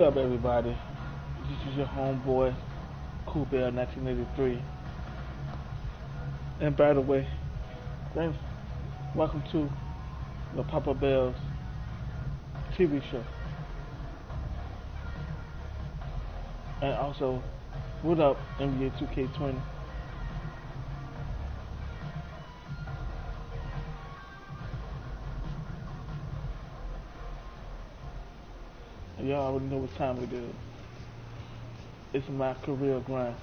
What's up, everybody? This is your homeboy, Cool Bear 1983. And by the way, thanks. Welcome to the Papa Bells TV show. And also, what up, NBA 2K20? And y'all already know what time it is. It's my career grind.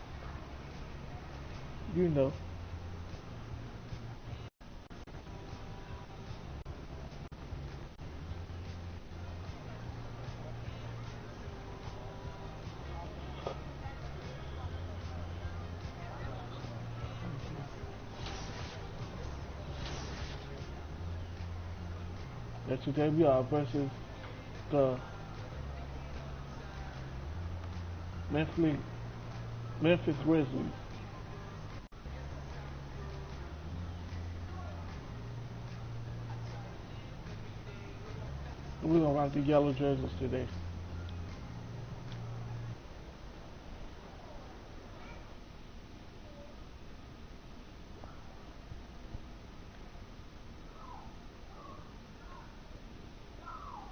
You know. That today we are versus the Memphis, Memphis Grizzlies. We're gonna rock the yellow jerseys today.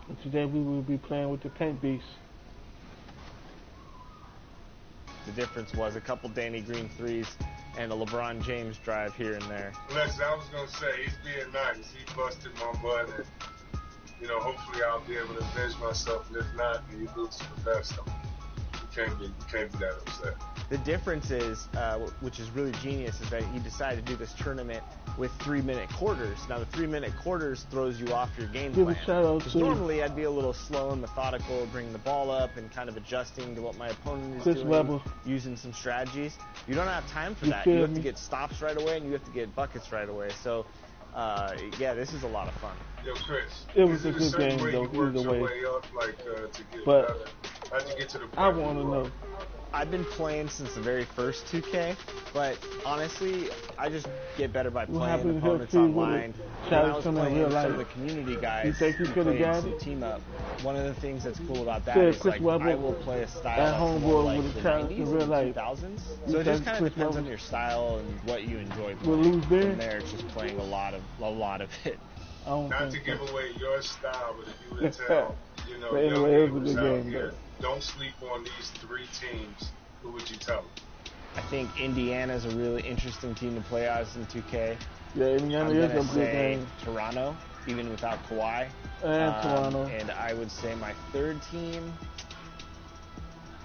And today we will be playing with the Paint Beast. The difference was a couple Danny Green threes and a LeBron James drive here and there. Listen, I was going to say, he's being nice. He busted my butt, and, hopefully I'll be able to avenge myself, and if not, then you lose to the best. You can't be that upset. The difference is, which is really genius, is that he decided to do this tournament with 3-minute quarters. Now, the 3-minute quarters throws you off your game plan. Because normally I'd be a little slow and methodical, bringing the ball up and kind of adjusting to what my opponent is doing, using some strategies. You don't have time for that. You have to get stops right away, and you have to get buckets right away. So, yeah, this is a lot of fun. Yo, Chris, it was a good game, though, either way. But I want to know. I've been playing since the very first 2K, but honestly, I just get better by playing opponents online. When I was playing with some of the community guys, playing some team up. One of the things that's cool about that is like I will play a style that's more like the 90s and 2000s. So it just kind of depends on your style and what you enjoy playing. From there, it's just playing a lot of it. Not to give away your style, but if you would tell, young gamers out here, don't sleep on these three teams, who would you tell them? I think Indiana's a really interesting team to play as in 2K. Yeah, Indiana is a good game. Toronto, even without Kawhi. And Toronto. And I would say my third team,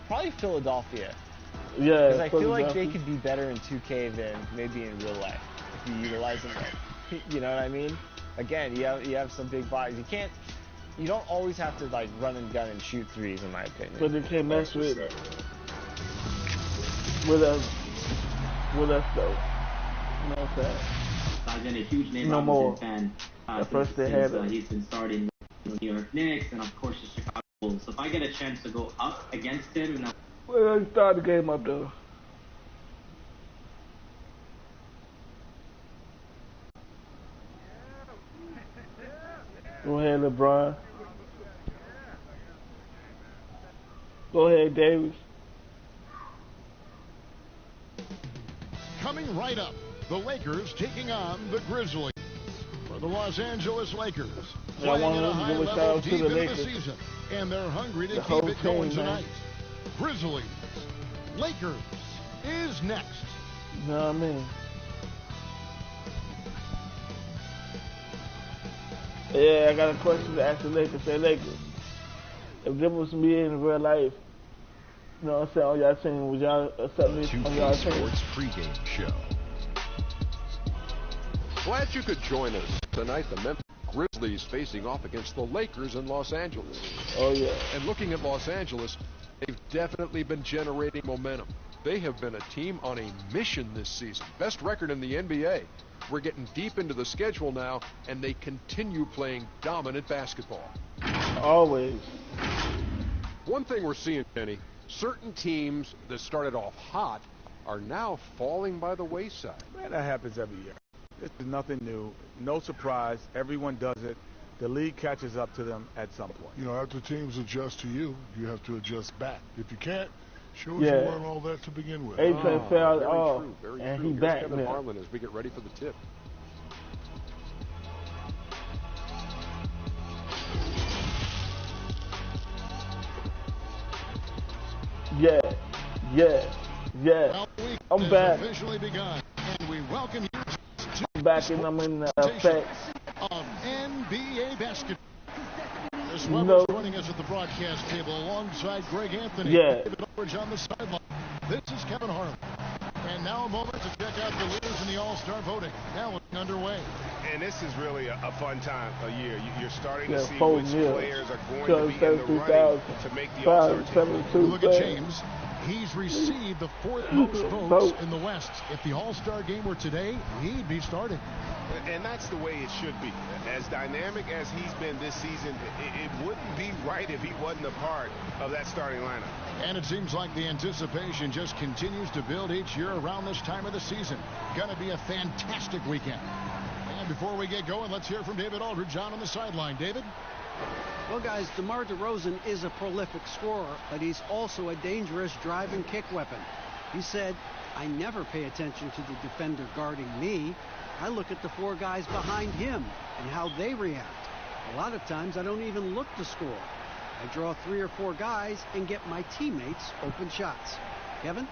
probably Philadelphia. Yeah, because I feel like they could be better in 2K than maybe in real life if you utilize them right. You know what I mean? Again, you have some big bodies. You don't always have to like run and gun and shoot threes, in my opinion. But they can't mess with us though. You know what I'm saying? I've been a huge name Robinson fan. He's been starting the New York Knicks and of course the Chicago Bulls. So if I get a chance to go up against him, well, he started the game up though. Go ahead, LeBron. Go ahead, Davis. Coming right up, the Lakers taking on the Grizzlies. For the Los Angeles Lakers, playing at a high level deep into the season, and they're hungry to keep it going tonight. Grizzlies, Lakers is next. You know what I mean? Yeah, I got a question to ask the Lakers. Say, Lakers, if this was me in real life, you know what I'm saying, on y'all team, would y'all accept me on y'all team? Sports pregame show. Glad you could join us tonight. The Memphis Grizzlies facing off against the Lakers in Los Angeles. Oh, yeah. And looking at Los Angeles, they've definitely been generating momentum. They have been a team on a mission this season. Best record in the NBA. We're getting deep into the schedule now, and they continue playing dominant basketball. Always. One thing we're seeing, Kenny, certain teams that started off hot are now falling by the wayside. Man, that happens every year. This is nothing new. No surprise. Everyone does it. the league catches up to them at some point. You know, after teams adjust to you, you have to adjust back. If you can't, shows you weren't all that to begin with. A-Train fell off, very and true. he back Kevin now. Harlan as we get ready for the tip. Yeah. Well, I'm back. Officially begun, and we welcome you to I'm back, and I'm in effect of NBA basketball. Chris Webber's joining us at the broadcast table alongside Greg Anthony. David Aldridge on the sideline. This is Kevin Harlan. And now a moment to check out the leaders in the All-Star voting. Now underway. And this is really a fun time of year. You're starting to see which players are going to be in the running to make the All-Star team. Look at James. He's received the fourth most votes in the West. If the All-Star game were today, he'd be starting. And that's the way it should be. As dynamic as he's been this season, it wouldn't be right if he wasn't a part of that starting lineup. And it seems like the anticipation just continues to build each year around this time of the season. Gonna be a fantastic weekend. And before we get going, let's hear from David Aldridge on the sideline. David? Well, guys, DeMar DeRozan is a prolific scorer, but he's also a dangerous drive and kick weapon. He said, I never pay attention to the defender guarding me. I look at the four guys behind him and how they react. A lot of times I don't even look to score. I draw 3 or 4 guys and get my teammates open shots. Kevin?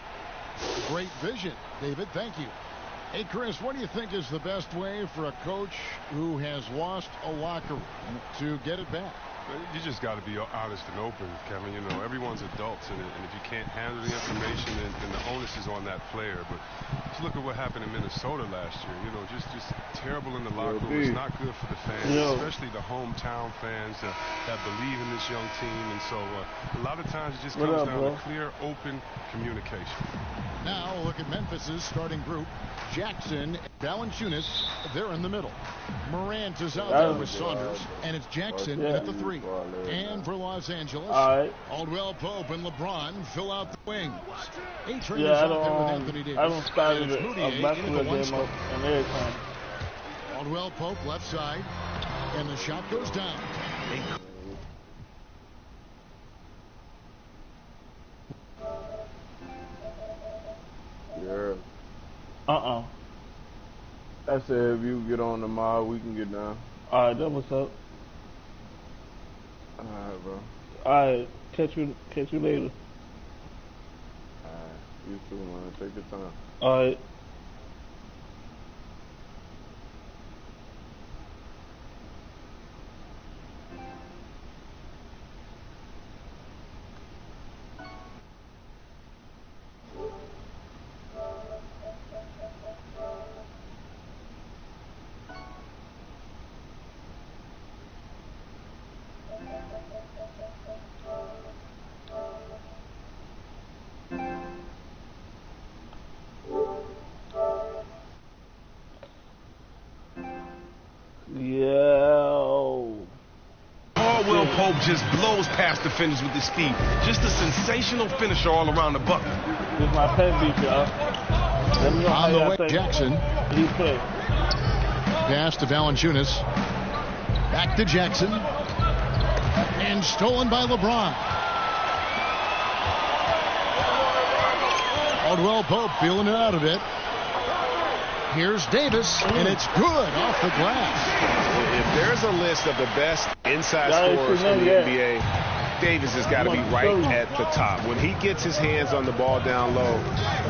Great vision, David. Thank you. Hey, Chris, what do you think is the best way for a coach who has lost a locker room to get it back? You just got to be honest and open, Kevin. You know, everyone's adults, and if you can't handle the information, then the onus is on that player. But just look at what happened in Minnesota last year. You know, just terrible in the locker room. It's not good for the fans, especially the hometown fans that believe in this young team. And so a lot of times it just comes down to clear, open communication. Now look at Memphis's starting group. Jackson, Valanciunas, they're in the middle. Morant is out there with Saunders, and it's Jackson at the 3. And for Los Angeles, Aldwell Pope and LeBron fill out the wings. A-Train is out there with Anthony Davis. I don't start a basketball game up and everything. Aldwell Pope left side, and the shot goes down. Yeah. I said if you get on tomorrow, we can get down. Alright, that what's up. Alright, bro. Alright, catch you later. Alright, you too, man. Take your time. Alright. Pope just blows past defenders with his speed. Just a sensational finisher all around the bucket. This is my pen beat, y'all. On the way, Jackson. He played. Pass to Valanciunas. Back to Jackson. And stolen by LeBron. Aldwell Pope feeling it out a bit. Here's Davis, and it's good off the glass. If there's a list of the best inside scorers in the NBA, Davis has got to be right at the top. When he gets his hands on the ball down low,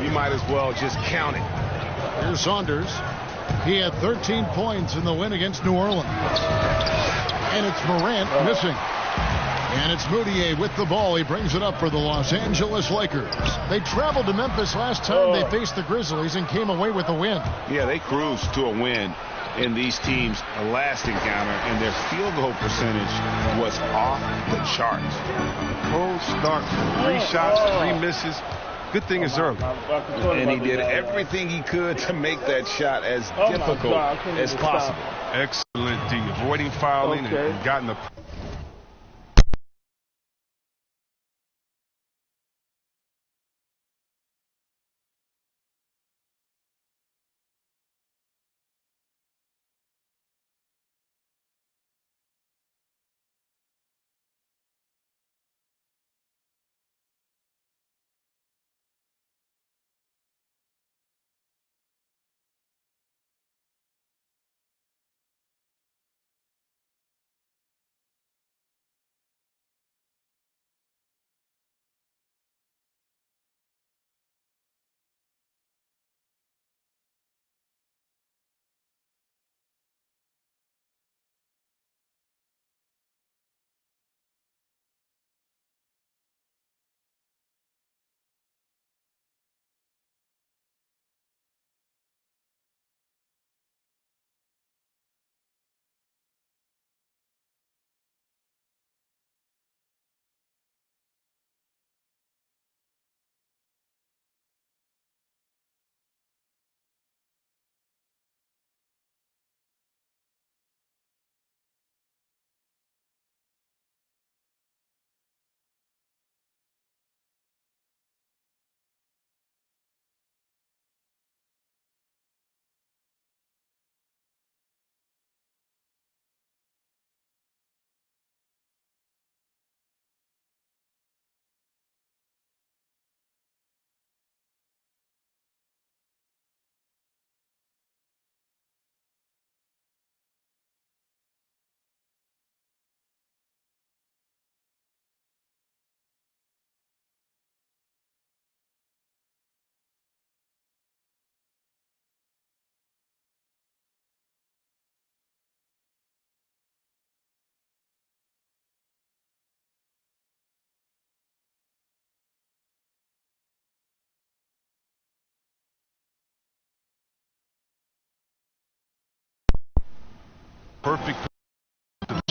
you might as well just count it. Here's Saunders. He had 13 points in the win against New Orleans. And it's Morant missing. And it's Moutier with the ball. He brings it up for the Los Angeles Lakers. They traveled to Memphis last time they faced the Grizzlies and came away with a win. Yeah, they cruised to a win in these teams' last encounter, and their field goal percentage was off the charts. Cold start, 3 shots, 3 misses. Good thing it's early. And he did everything he could to make that shot as difficult as possible. Excellent D, avoiding fouling and gotten the perfect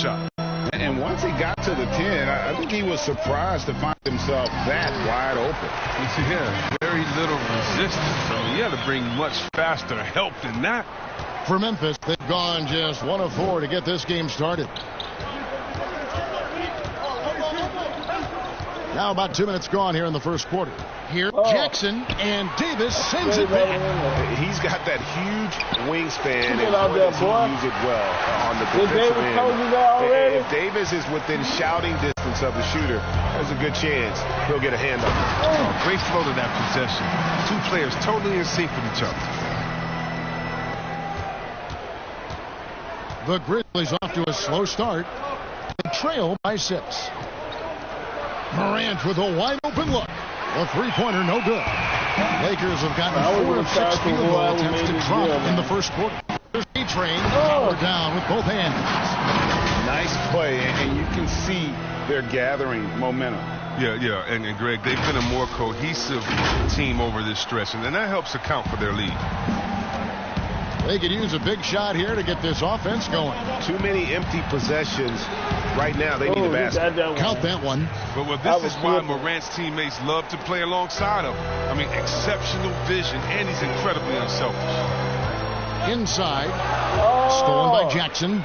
shot. And once he got to the 10, I think he was surprised to find himself that wide open. You see, yeah, very little resistance. So he had to bring much faster help than that. For Memphis, they've gone just 1 of 4 to get this game started. Now about 2 minutes gone here in the first quarter. Here, Jackson, and Davis sends it back. He's got that huge wingspan, and boy, does he use it well on the defensive end. If Davis is within shouting distance of the shooter, there's a good chance he'll get a hand on it. Oh, great flow to that possession. Two players totally in sync with each other. The Grizzlies off to a slow start. They trail by 6. Morant with a wide open look. The three-pointer no good. Lakers have gotten 4 of 6 field goal attempts to drop in the first quarter. There's A-Train powered down with both hands. Nice play, and you can see they're gathering momentum. Yeah, and Greg, they've been a more cohesive team over this stretch, and that helps account for their lead. They could use a big shot here to get this offense going. Too many empty possessions. Right now, they need a basket. Count that one. But this is why Morant's teammates love to play alongside him. I mean, exceptional vision, and he's incredibly unselfish. Inside. Stolen by Jackson.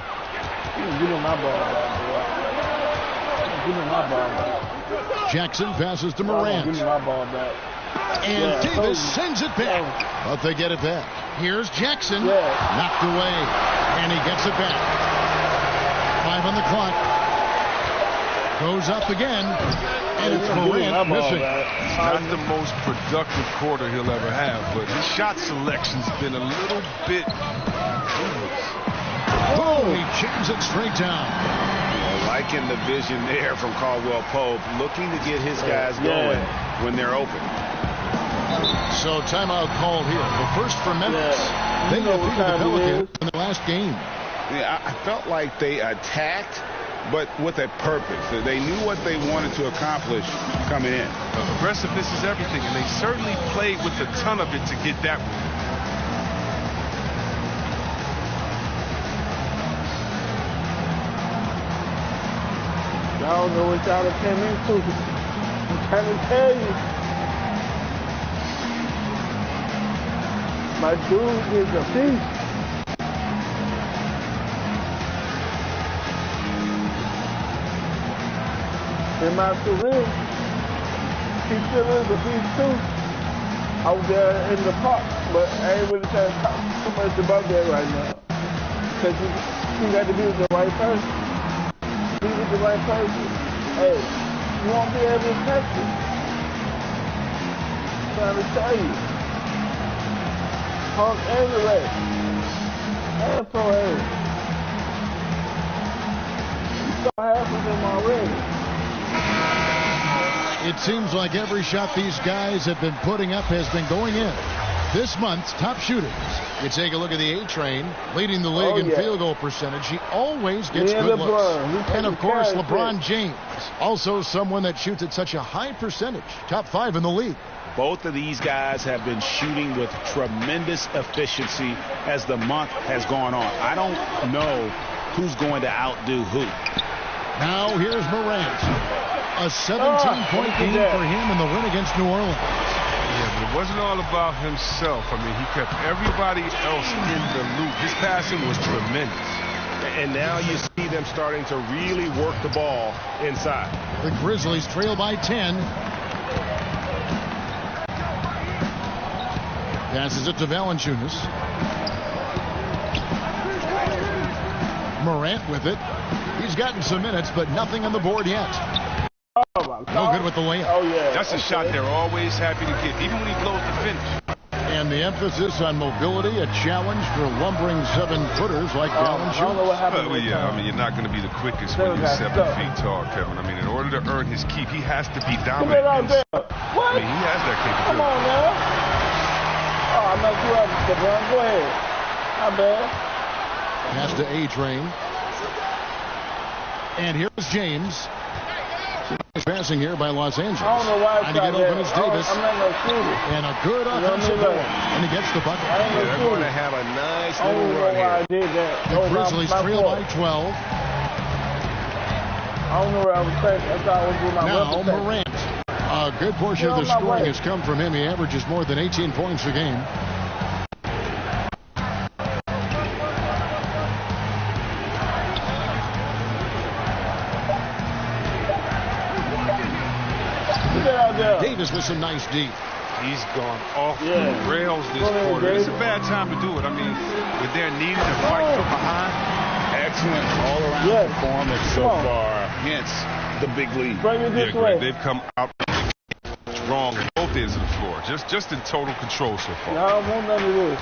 Jackson passes to Morant. And Davis sends it back. But they get it back. Here's Jackson. Knocked away. And he gets it back. 5 on the clock. Goes up again. And it's Morant missing. It's not the most productive quarter he'll ever have, but his shot selection's been a little bit. Oh, he chips it straight down. Liking the vision there from Caldwell Pope, looking to get his guys going when they're open. So timeout called here. The first for Memphis. They defeated the Pelicans in the last game. Yeah, I felt like they attacked, but with a purpose. They knew what they wanted to accomplish coming in. Aggressiveness is everything, and they certainly played with a ton of it to get that one. I don't know what y'all came into. I'm trying to tell you. My dude is a beast. And my career, he still is a beast too. Out there in the park, but I ain't really trying to talk too much about that right now. Because you got to be with the right person. Be with the right person. Hey, you won't be able to catch it. I'm trying to tell you. Hawk and the Ray. And Pro A. You saw half of them already. It seems like every shot these guys have been putting up has been going in. This month's top shooters. You take a look at the A-Train, leading the league in field goal percentage. He always gets good looks. And, of course, LeBron James, also someone that shoots at such a high percentage. Top 5 in the league. Both of these guys have been shooting with tremendous efficiency as the month has gone on. I don't know who's going to outdo who. Now here's Morant. A 17-point game for him in the win against New Orleans. Yeah, but it wasn't all about himself. I mean, he kept everybody else in the loop. His passing was tremendous. And now you see them starting to really work the ball inside. The Grizzlies trail by 10. Passes it to Valanciunas. Morant with it. He's gotten some minutes, but nothing on the board yet. No good with the layup. Oh, yeah. That's a shot they're always happy to get, even when he blows the finish. And the emphasis on mobility, a challenge for lumbering 7-footers like Valanciunas. I don't know what happened. Well, yeah, I mean, you're not going to be the quickest when you're 7 feet tall, Kevin. I mean, in order to earn his keep, he has to be dominant. What? I mean, he has that capability. Come on now. Oh, I'm not too up, LeBron. Go ahead. Not bad. Pass to A-Train. And here's James. Nice passing here by Los Angeles. I don't know why trying to get open as Davis. I'm not no shooter. And a good offensive ball. And he gets the bucket. They're going to have a nice little run here. I did that. The Grizzlies trail by 12. I don't know where I was thinking. I thought I was doing my Now Morant. A good portion of the scoring has come from him. He averages more than 18 points a game. Davis with some nice deep. He's gone off the rails this quarter. It's a bad time to do it. I mean, with their needing to fight from behind. Excellent all-around performance so far. Hence the big lead. Greg, they've come out strong on both ends of the floor. Just in total control so far. I don't want none of this.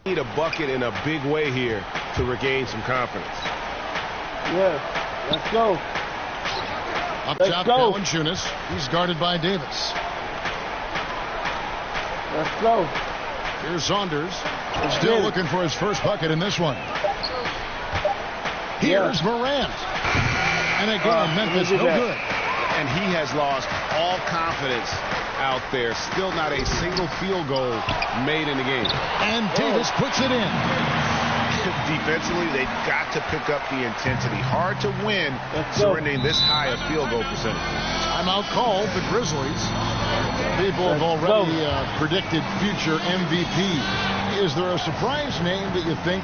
Need a bucket in a big way here to regain some confidence. Yes, let's go. Up top, Valanciunas. He's guarded by Davis. Let's go. Here's Saunders. Still looking for his first bucket in this one. Here's Morant. And again, Memphis no good. And he has lost all confidence out there. Still not a single field goal made in the game. And Davis puts it in. Defensively, they've got to pick up the intensity. Hard to win surrendering this high a field goal percentage. Timeout called. The Grizzlies. People have already predicted future MVP. Is there a surprise name that you think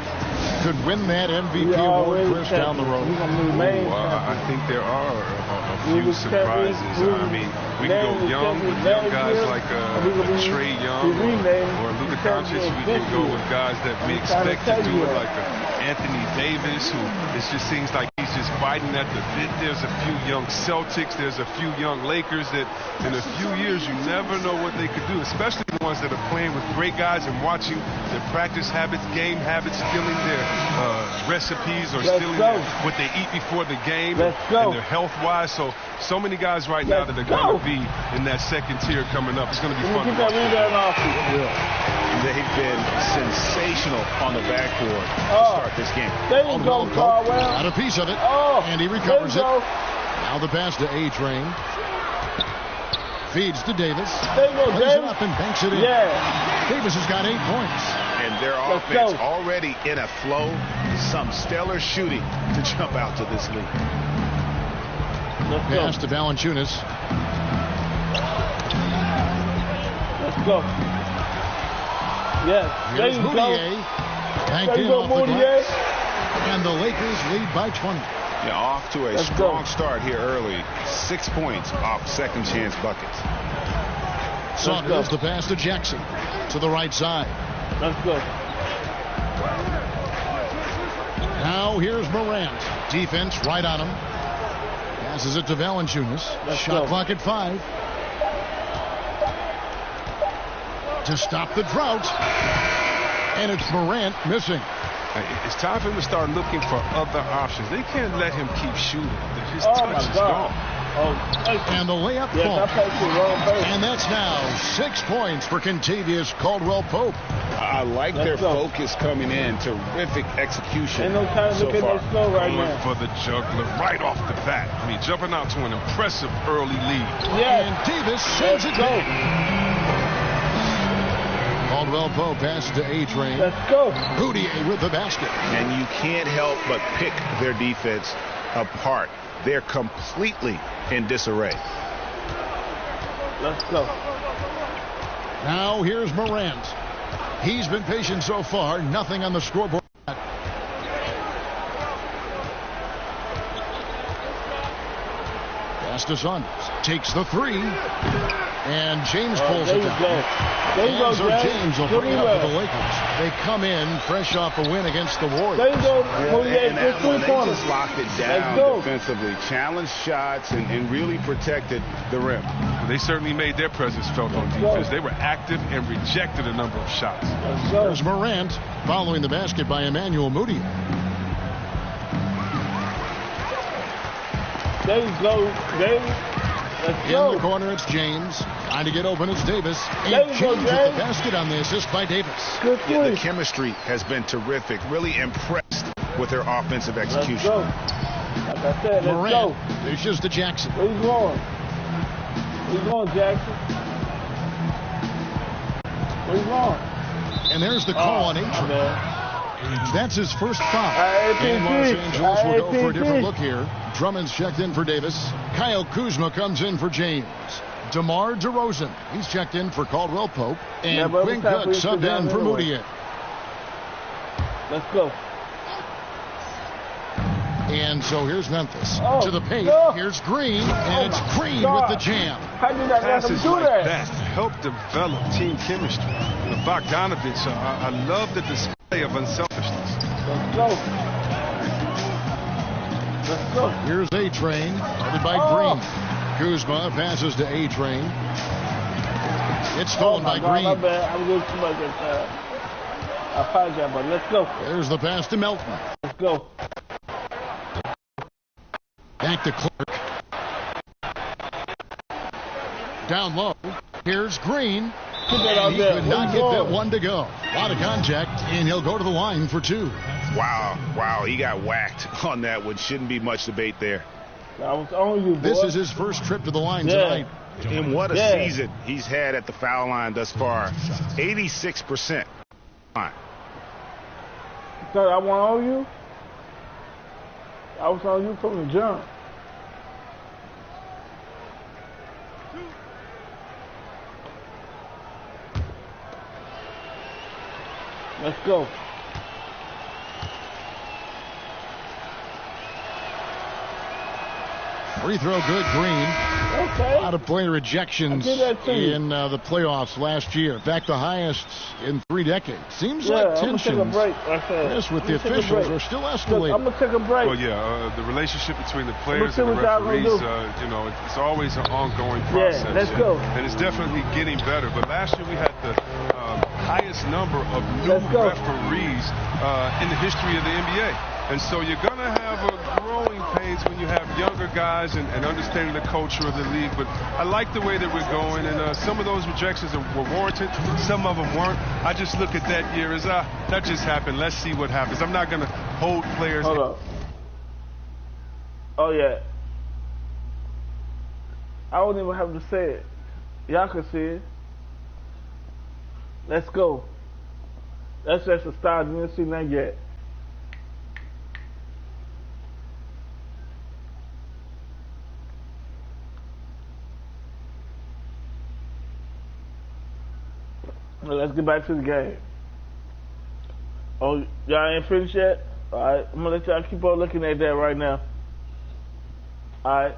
could win that MVP award, Chris, down the road? I think there are a few surprises. I mean, we can go young with young guys like Trae Young or Luka Doncic. We can go with guys that we expect to do it like Anthony Davis, who it just seems like he's just fighting at the bit. There's a few young Celtics. There's a few young Lakers that in a few years you never know what they could do, especially the ones that are playing with great guys and watching their practice habits, game habits, stealing their recipes or stealing what they eat before the game and their health-wise. So many guys right now that are going to be in that second tier coming up. It's going to be fun to watch. They've been sensational on the backboard to start this game. There you go, Caldwell. Got a piece of it, and he recovers it. Now the pass to A-Train. Feeds to Davis. There you go, Plays it up and banks it in. Davis has got 8 points. And their offense already in a flow. Some stellar shooting to jump out to this lead. Pass to Valanciunas. Let's go. Yes. Here's Moutier. Banked in off the glass. And the Lakers lead by 20. Yeah, off to a strong start here early. 6 points off second chance buckets. Saunders the pass to Jackson to the right side. Let's go. Now here's Morant. Defense right on him. Passes it to Valanciunas. Shot clock at 5. To stop the drought. And it's Morant missing. It's time for him to start looking for other options. They can't let him keep shooting. His touch is gone. And the layup falls. And that's now 6 points for Kentavious Caldwell-Pope. I like their focus coming in. Terrific execution. Ain't no time to look at their snow right now. For the juggler right off the bat. I mean, jumping out to an impressive early lead. And Davis sends it down. Caldwell-Pope passes to A-Train. Let's go. Moutier with the basket. And you can't help but pick their defense apart. They're completely in disarray. Let's go. Now here's Morant. He's been patient so far. Nothing on the scoreboard. Pass to Saunders. Takes the 3. And James pulls it down. There you go, James will bring it up for the Lakers. They come in fresh off a win against the Warriors. There you go. And that one, they just locked it down defensively. Challenged shots and really protected the rim. They certainly made their presence felt on defense. They were active and rejected a number of shots. There's Morant following the basket by Emmanuel Moutier. There you go, James. In the corner, it's James. Trying to get open, it's Davis. And James with the basket on the assist by Davis. The chemistry has been terrific. Really impressed with their offensive execution. Like I said, let's go. Dishes to Jackson. Where you going? Where you going, Jackson? Where you going? And there's the call on A-Train. That's his first foul. And Los Angeles will go for a different look here. Drummond's checked in for Davis. Kyle Kuzma comes in for James. DeMar DeRozan, he's checked in for Caldwell Pope. And Quinn Cook subbed in for Moutier. Let's go. And so here's Memphis to the paint. Here's Green, and it's Green with the jam. How did that let him do like that help develop team chemistry. Bogdanovich, I love the display of unselfishness. Let's go. Let's go. Here's A-Train, headed by Green. Kuzma passes to A-Train. It's stolen by Green. My bad. I'm doing too much at that. I apologize, but let's go. There's the pass to Melton. Let's go. Back to Clark. Down low. Here's Green. And he could not get that one to go. A lot of contact, and he'll go to the line for two. Wow, he got whacked on that one. Shouldn't be much debate there. I was on you, boy. This is his first trip to the line tonight. And what a season he's had at the foul line thus far. 86%. So I went on you? I was on you from the jump. Let's go. Free throw good, Green. Okay. A lot of player ejections in the playoffs last year. In fact, the highest in 3 decades. Seems like tensions with the officials are still escalating. I'm going to take a break. Well, the relationship between the players and the referees, it's always an ongoing process. Yeah, let's go. And it's definitely getting better. But last year we had the highest number of new referees in the history of the NBA. And so you're going to have a growing pains when you have younger guys and understanding the culture of the league. But I like the way that we're going. And some of those rejections were warranted. Some of them weren't. I just look at that year as, that just happened. Let's see what happens. I'm not going to hold players. Hold up. Oh, yeah. I don't even have to say it. Y'all can see it. Let's go. That's just a start. You didn't see that yet. Well, let's get back to the game. Oh, y'all ain't finished yet? Alright, I'm gonna let y'all keep on looking at that right now. Alright.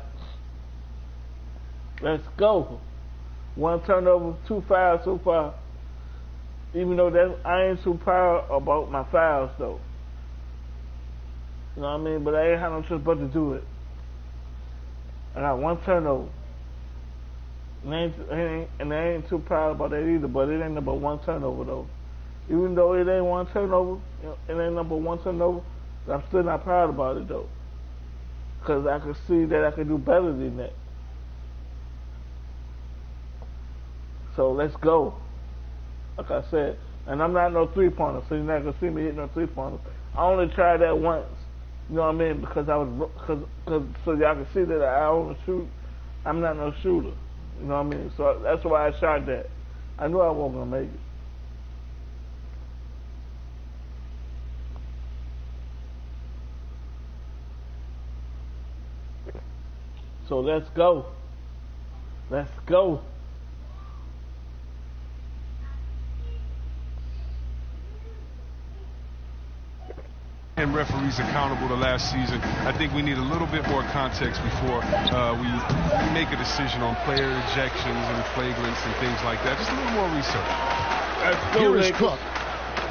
Let's go. 1 turnover, 2 fouls so far. Even though I ain't too proud about my fouls though. You know what I mean? But I ain't had no choice but to do it. I got 1 turnover. And I ain't too proud about that either, but it ain't number 1 turnover though. Even though it ain't 1 turnover, it ain't number 1 turnover, I'm still not proud about it though. Because I could see that I could do better than that. So let's go. Like I said, and I'm not no 3-pointer, so you're not gonna see me hit no 3-pointer. I only tried that once. You know what I mean? Because so y'all can see that I don't shoot. I'm not no shooter. You know what I mean? So that's why I shot that. I knew I wasn't gonna make it. So let's go. Let's go. And referees accountable to last season. I think we need a little bit more context before we make a decision on player ejections and flagrants and things like that. Just a little more research. Here is Cook.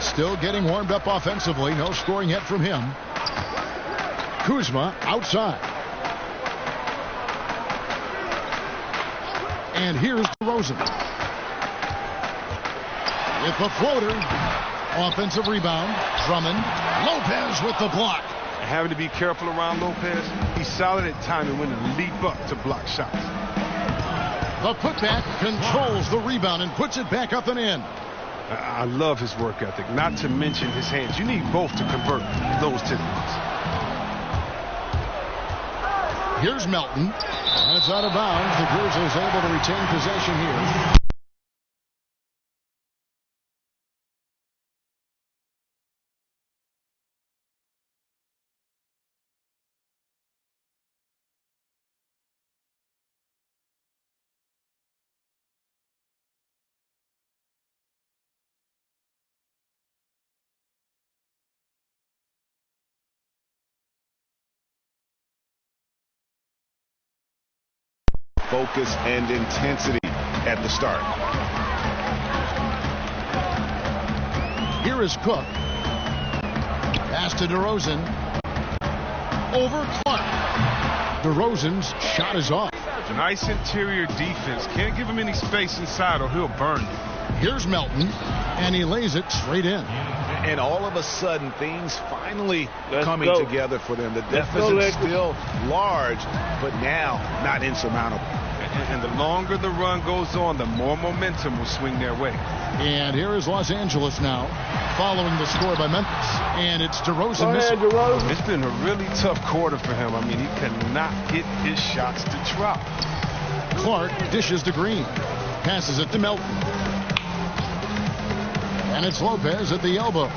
Still getting warmed up offensively. No scoring yet from him. Kuzma outside. And here's DeRozan. With the floater. Offensive rebound. Drummond. Lopez with the block. Having to be careful around Lopez. He's solid at timing when to leap up to block shots. The putback controls the rebound and puts it back up and in. I love his work ethic, not to mention his hands. You need both to convert those typicals. Here's Melton. And it's out of bounds. The Grizzlies able to retain possession here. Focus and intensity at the start. Here is Cook. Pass to DeRozan. Over Clark. DeRozan's shot is off. Nice interior defense. Can't give him any space inside or he'll burn you. Here's Melton, and he lays it straight in. And all of a sudden, things finally coming together for them. The deficit is still large, but now not insurmountable. And the longer the run goes on, the more momentum will swing their way. And here is Los Angeles now, following the score by Memphis. And it's DeRozan missing. It's been a really tough quarter for him. I mean, he cannot get his shots to drop. Clark dishes to Green. Passes it to Melton. And it's Lopez at the elbow.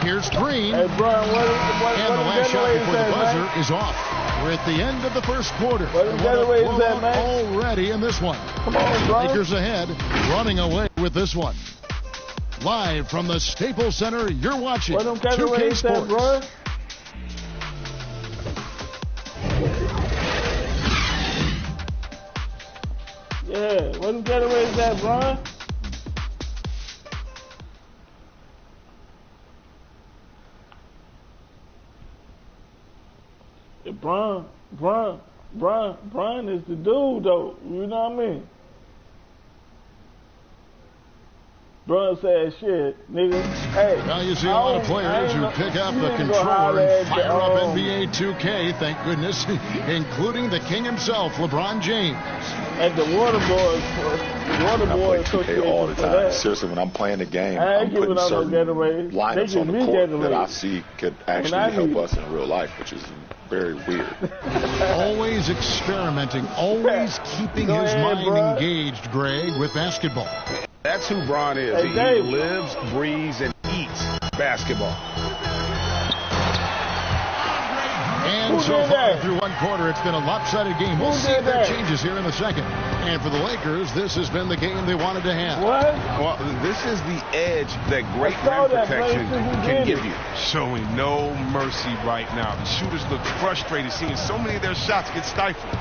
Here's Green. Hey, Brian, and the last shot before the buzzer is off. We're at the end of the first quarter. Already in this one. Come on, Brian. Lakers ahead, running away with this one. Live from the Staples Center, you're watching 2K Sports. Yeah, what them getaways at, Brian? Brian is the dude, though. You know what I mean? Brian said, shit, nigga. Hey. Now you see a lot of players who pick up the controller and fire up NBA 2K, thank goodness, including the king himself, LeBron James. And the Water Boys. I play 2K all the time. Seriously, when I'm playing the game, I'm putting certain lineups on the court that I see could actually help us in real life, which is very weird. Always experimenting, always keeping his mind engaged, Greg, with basketball. That's who Bron is. He lives, breathes, and eats basketball. And so far through one quarter, it's been a lopsided game. We'll see if there changes here in the second. And for the Lakers, this has been the game they wanted to have. What? Well, this is the edge that great rim protection can give you. Showing no mercy right now. The shooters look frustrated, seeing so many of their shots get stifled.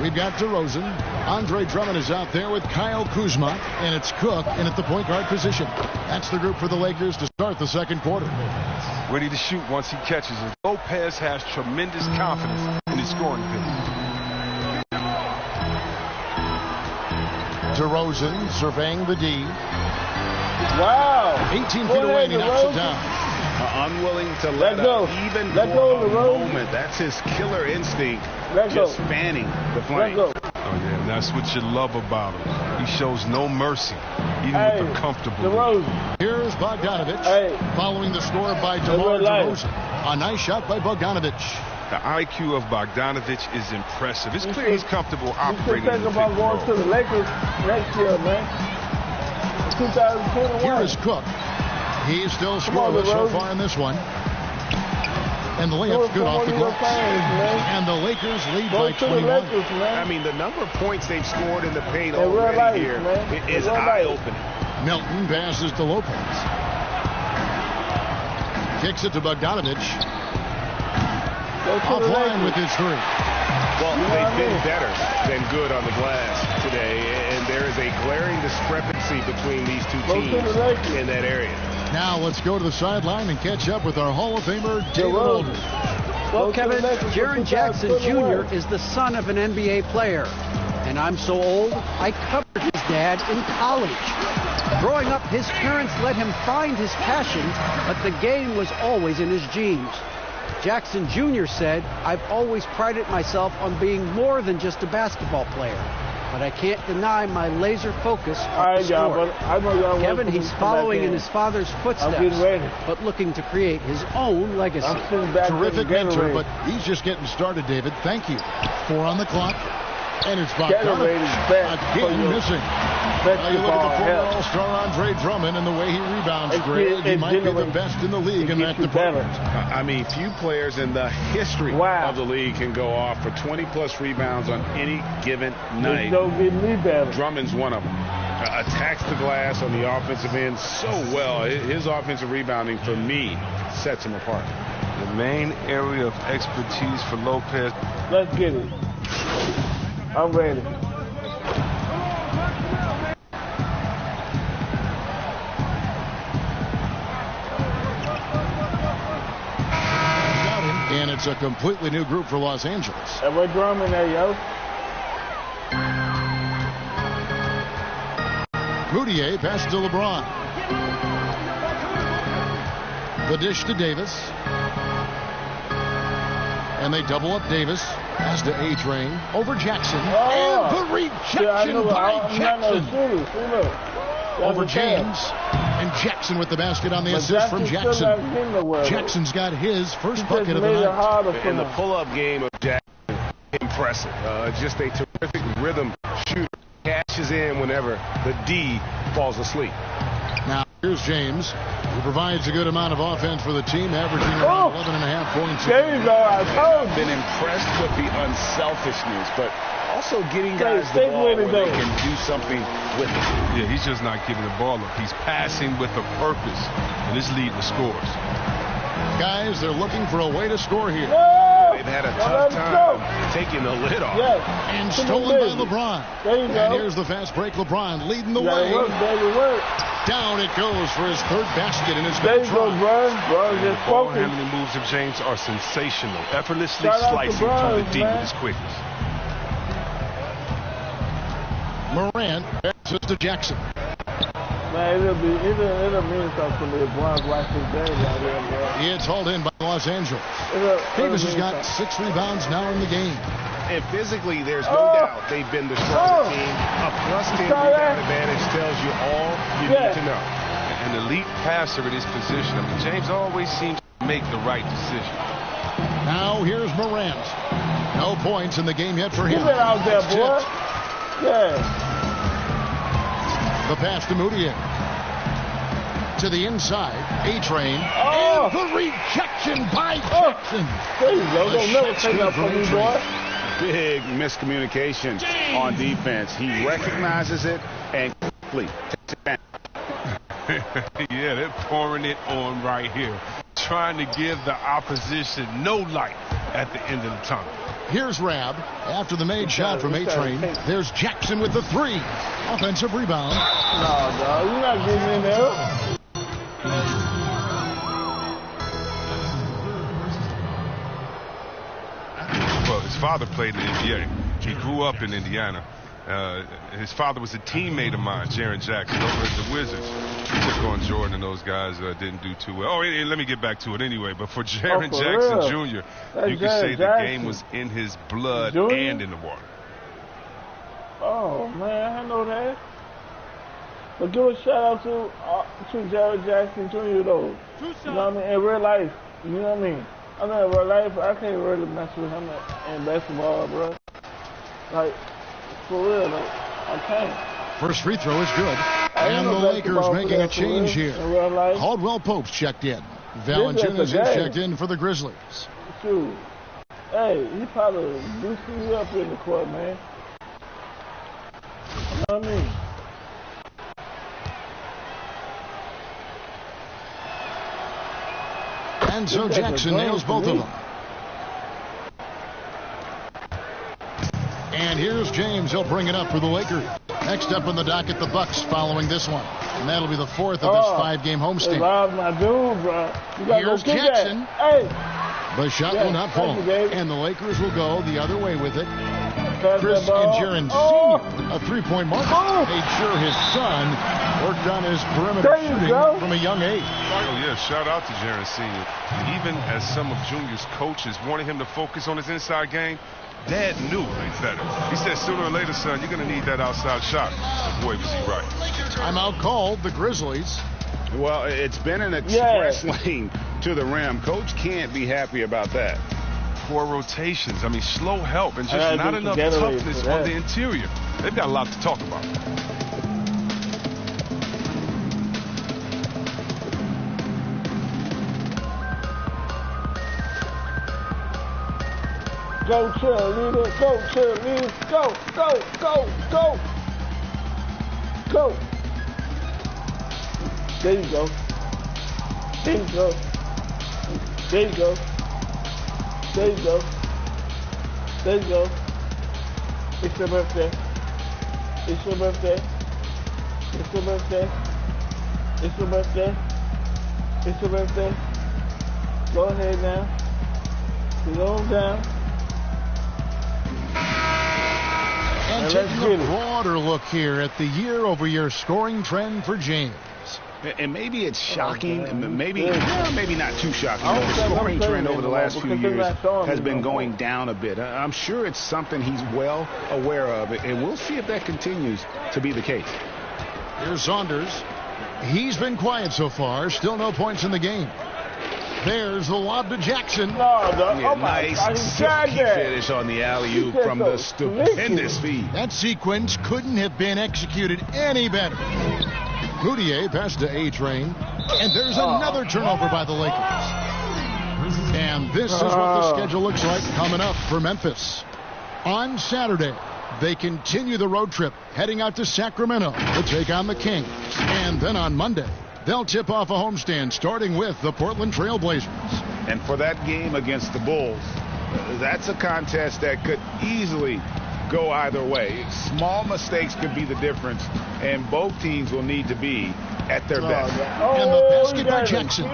We've got DeRozan. Andre Drummond is out there with Kyle Kuzma, and it's Cook in at the point guard position. That's the group for the Lakers to start the second quarter. Ready to shoot once he catches it. Lopez has tremendous confidence in his scoring ability. DeRozan surveying the D. Wow. 18 feet away, and he knocks it down. Unwilling to let go even for a moment. That's his killer instinct. Just fanning the flank. Oh, yeah, and that's what you love about him. He shows no mercy, even with the comfortable. Here's Bogdanovich, following the score by DeMar DeRozan. A nice shot by Bogdanovich. The IQ of Bogdanovich is impressive. It's clear he's comfortable operating in the pick and roll. Going to the Lakers next year, man. 2021. Here is Cook. He's still scoreless so far in this one. And the layup's good off the glass. And the Lakers lead by 21. I mean, the number of points they've scored in the paint already here is eye-opening. Melton passes to Lopez. Kicks it to Bogdanovich. Offline with his three. Well, they've been better than good on the glass today, and there is a glaring discrepancy between these two teams in that area. Now let's go to the sideline and catch up with our Hall of Famer, David Aldridge. Well, Kevin, Jaren Jackson Jr. is the son of an NBA player. And I'm so old, I covered his dad in college. Growing up, his parents let him find his passion, but the game was always in his genes. Jackson Jr. said, I've always prided myself on being more than just a basketball player. but I can't deny my laser focus on All right, the score. y'all, Kevin, he's following in his father's footsteps, but looking to create his own legacy. Terrific mentor, but he's just getting started, David. Thank you. 4 on the clock. And it's Bogdanovich again missing. You look at the former All-Star Andre Drummond and the way he rebounds, Greg. He might be the best in the league in that department. I mean, few players in the history of the league can go off for 20-plus rebounds on any given night. Drummond's one of them. Attacks the glass on the offensive end so well. His offensive rebounding, for me, sets him apart. The main area of expertise for Lopez. Let's get it. I'm ready. And it's a completely new group for Los Angeles. And we're drumming there, yo. Moutier pass to LeBron. The dish to Davis. And they double up Davis. Pass to A-Train. Over Jackson. And the rejection by Jackson. Over James. And Jackson with the basket on the assist from Jackson. Jackson's got his first bucket of the night. And the pull-up game of Jackson, impressive. Just a terrific rhythm shooter. Cashes in whenever the D falls asleep. Now, here's James, who provides a good amount of offense for the team, averaging around 11.5 points. There you go. I've been impressed with the unselfishness, but also getting guys the ball where they can do something with it. Yeah, he's just not giving the ball up. He's passing with a purpose, and it's leading to scores. Guys, they're looking for a way to score here. They've had a tough time taking the lid off. And stolen by LeBron. And here's the fast break. LeBron leading the way. Down it goes for his third basket in his ball handling moves of James are sensational. Effortlessly slicing through the D with his quickness. Morant passes to Jackson. Man, it'll mean something to LeBron's watching game out there, bro. It's hauled in by Los Angeles. Davis has got 6 rebounds now in the game. And physically, there's no doubt they've been the stronger team. A +10 rebound advantage tells you all you need to know. An elite passer in his position. I mean, James always seems to make the right decision. Now here's Morant. No points in the game yet for him. Get out there, boy. Yeah. The pass to Moutier. To the inside. A-Train. And the rejection by Jackson. There you go. Don't never take that from me, boy. Big miscommunication on defense. He recognizes it and quickly takes it back. Yeah, they're pouring it on right here. Trying to give the opposition no light at the end of the tunnel. Here's Rab after the made shot from A-Train. There's Jackson with the 3. Offensive rebound. No, you're not getting in there. Well, his father played in the NBA. He grew up in Indiana. His father was a teammate of mine, Jaren Jackson, over at the Wizards. He took on Jordan and those guys didn't do too well. Oh, let me get back to it anyway. But for Jaren Jackson Jr., you can say the game was in his blood and in the water. Oh, man, I know that. But give a shout out to Jaren Jackson Jr., though. You know what I mean? In real life. You know what I mean? I know in real life, I can't really mess with him in basketball, bro. Like, for real, though. I can't. First free throw is good. And the Lakers making a change here. Caldwell Pope's checked in. Valanciunas is checked in for the Grizzlies. Shoot. Hey, he probably boosted me up in the court, man. You know what I mean? And so Jackson nails both of them. And here's James. He'll bring it up for the Lakers. Next up on the docket, the Bucks following this one. And that'll be the 4th of his 5-game homestand. My dude, bro. Here's Jackson. Hey. The shot will not fall. And the Lakers will go the other way with it. Chris and Jaren Sr., a 3-point marker, made sure his son Worked on his perimeter shooting from a young age. Oh, yeah, shout out to Jaren Sr. Even as some of Junior's coaches wanted him to focus on his inside game, Dad knew better. He said, sooner or later, son, you're going to need that outside shot. And boy, was he right. Timeout called the Grizzlies. Well, it's been an express lane to the rim. Coach can't be happy about that. Poor rotations. I mean, slow help and just not enough toughness on the interior. They've got a lot to talk about. Go cheerleader, go cheerleader, go, go, go, go, go. There you go. There you go. There you go. There you go. There you go. It's your birthday. It's your birthday. It's your birthday. It's your birthday. It's your birthday. Go ahead now. Get on down. And taking a broader look here at the year-over-year scoring trend for James. And maybe it's shocking, maybe not too shocking. The scoring trend over the last few years has been going down a bit. I'm sure it's something he's well aware of, and we'll see if that continues to be the case. Here's Saunders. He's been quiet so far. Still no points in the game. There's the lob to Jackson. Nice silky finish on the alley-oop from the stupendous feed. That sequence couldn't have been executed any better. Moutier passed to A-Train, and there's another turnover by the Lakers. And this is what the schedule looks like coming up for Memphis. On Saturday, they continue the road trip, heading out to Sacramento to take on the Kings. And then on Monday, they'll tip off a homestand, starting with the Portland Trail Blazers. And for that game against the Bulls, that's a contest that could easily go either way. Small mistakes could be the difference, and both teams will need to be at their best. And the basket by Jackson.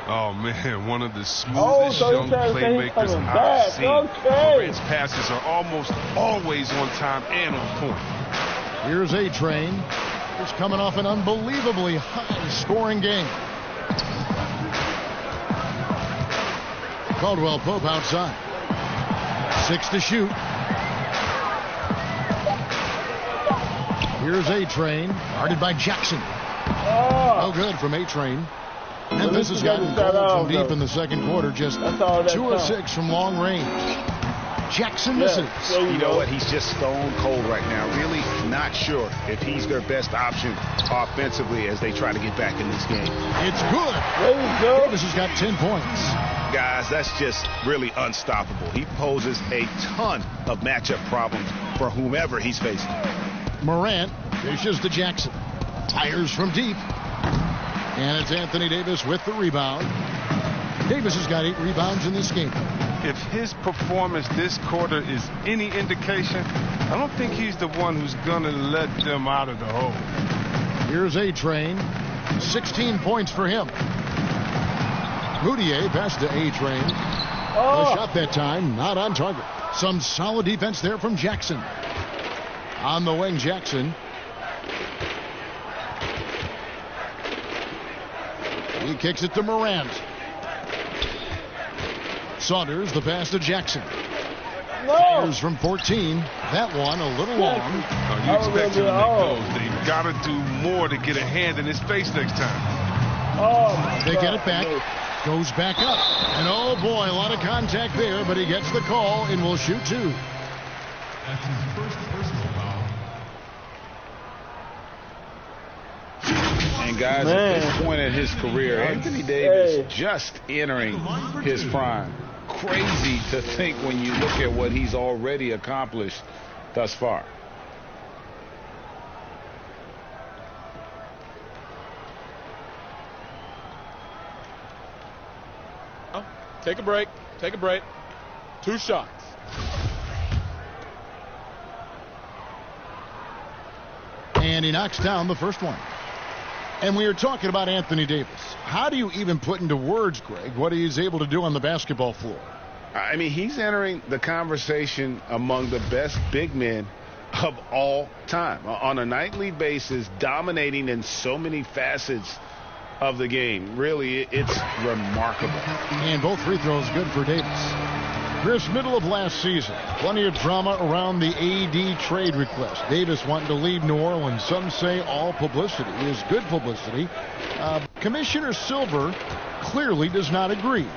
Oh, man, one of the smoothest young playmakers I've seen. Durant's passes are almost always on time and on point. Here's A-Train. It's coming off an unbelievably high-scoring game. Caldwell Pope outside. 6 to shoot. Here's A-Train, guarded by Jackson. No good from A-Train. Memphis has gotten cold from deep in the second quarter, just 2 of 6 from long range. Jackson misses. You know what? He's just stone cold right now. Really not sure if he's their best option offensively as they try to get back in this game. It's good. There you go. Davis has got 10 points. Guys, that's just really unstoppable. He poses a ton of matchup problems for whomever he's facing. Morant dishes to Jackson. Tires from deep. And it's Anthony Davis with the rebound. Davis has got 8 rebounds in this game. If his performance this quarter is any indication, I don't think he's the one who's going to let them out of the hole. Here's A-Train. 16 points for him. Moutier passed to A-Train. The shot that time, not on target. Some solid defense there from Jackson. On the wing, Jackson. He kicks it to Morant. Saunders, the pass to Jackson. Fires from 14. That one a little long. You expect him to make those. They've got to do more to get a hand in his face next time. They get it back. Goes back up. And oh boy, a lot of contact there, but he gets the call and will shoot 2. That's his first personal foul. And guys, at this point in his career, Anthony Davis just entering his prime. Crazy to think when you look at what he's already accomplished thus far. Take a break. Take a break. 2 shots. And he knocks down the first one. And we are talking about Anthony Davis. How do you even put into words, Greg, what he's able to do on the basketball floor? I mean, he's entering the conversation among the best big men of all time. On a nightly basis, dominating in so many facets of the game. Really, it's remarkable. And both free throws good for Davis. Chris, middle of last season, plenty of drama around the AD trade request. Davis wanting to leave New Orleans. Some say all publicity is good publicity. Commissioner Silver clearly does not agree.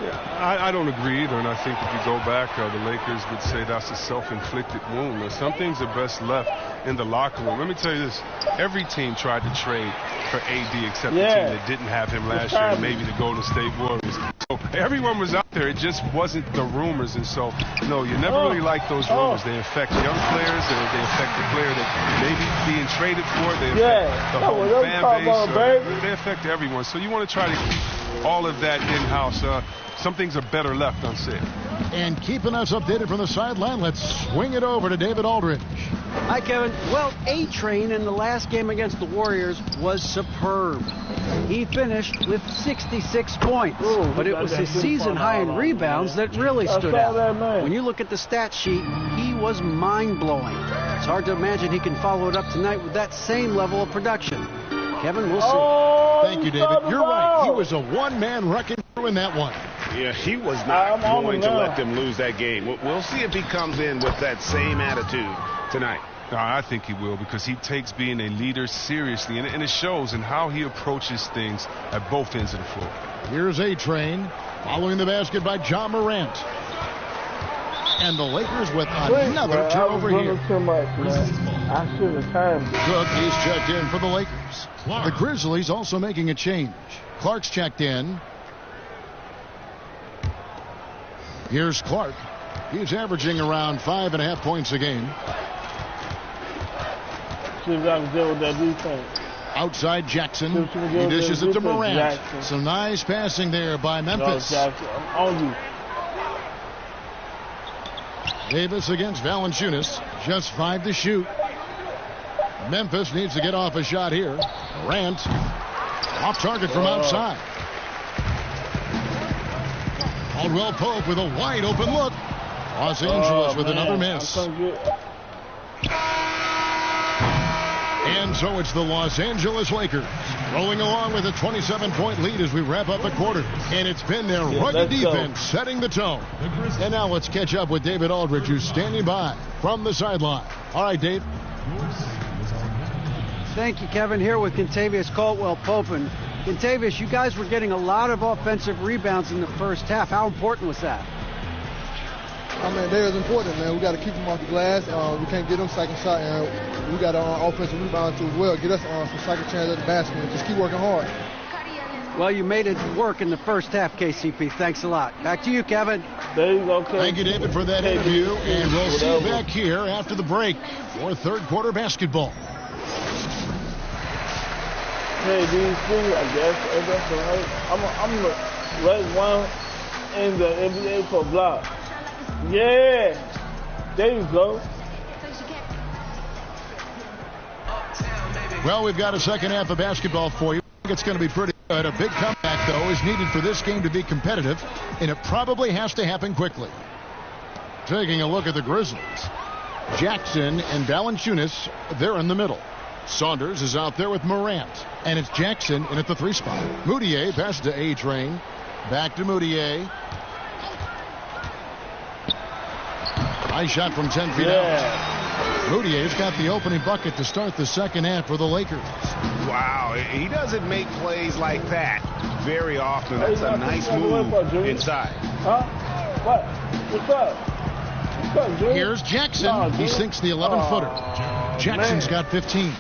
Yeah, I don't agree either, and I think if you go back, the Lakers would say that's a self-inflicted wound. Now, some things are best left in the locker room. Let me tell you this. Every team tried to trade for AD except the team that didn't have him last year, and maybe the Golden State Warriors. So everyone was out there. It just wasn't the rumors, and so, no, you never really like those rumors. They affect young players. They affect the player that maybe being traded for. They affect the whole fan base. They affect everyone. So you want to try to keep all of that in-house. Some things are better left unsaid. And keeping us updated from the sideline, let's swing it over to David Aldridge. Hi, Kevin. Well, A-Train in the last game against the Warriors was superb. He finished with 66 points, but it was his season high in rebounds that really stood out. When you look at the stat sheet, he was mind-blowing. It's hard to imagine he can follow it up tonight with that same level of production. Kevin, we'll see. Thank you, David. You're right. He was a one-man wrecking crew in that one. Yeah, he was not going to let them lose that game. We'll see if he comes in with that same attitude tonight. I think he will, because he takes being a leader seriously, and it shows in how he approaches things at both ends of the floor. Here's A-Train following the basket by John Morant. And the Lakers with another turnover here. Too much, man. I should have timed. Cook, he's checked in for the Lakers. The Grizzlies also making a change. Clark's checked in. Here's Clark. He's averaging around 5.5 points a game. See if I can deal with that defense. Outside Jackson. He dishes it to Morant. Some nice passing there by Memphis. I'm on you. Davis against Valanciunas. Just 5 to shoot. Memphis needs to get off a shot here. Morant off target from outside. Caldwell Pope with a wide open look. Los Angeles with another miss. And so it's the Los Angeles Lakers rolling along with a 27-point lead as we wrap up the quarter. And it's been their rugged defense setting the tone. And now let's catch up with David Aldridge, who's standing by from the sideline. All right, Dave. Thank you, Kevin. Here with Kentavious Caldwell-Pope. And Kentavious, you guys were getting a lot of offensive rebounds in the first half. How important was that? I mean, that is important, man. We got to keep them off the glass. We can't get them second shot, and we got offensive rebound too as well. Get us some second chance at the basket and just keep working hard. Well, you made it work in the first half, KCP. Thanks a lot. Back to you, Kevin. There you go, Kevin. Thank you, David, for that interview. And we'll see you back here after the break for third quarter basketball. Hey, DC, I guess that's right. I'm the right one in the NBA for block. Yeah, there you go. Well, we've got a second half of basketball for you. I think it's going to be pretty good. A big comeback, though, is needed for this game to be competitive, and it probably has to happen quickly. Taking a look at the Grizzlies. Jackson and Valanciunas, they're in the middle. Saunders is out there with Morant, and it's Jackson in at the 3 spot. Moutier passes to A-Train. Back to Moutier. Nice shot from 10 feet out. Moutier's got the opening bucket to start the second half for the Lakers. Wow, he doesn't make plays like that very often. That's a nice move inside. Huh? What? What's up? Here's Jackson. He sinks the 11-footer. Jackson's got 15.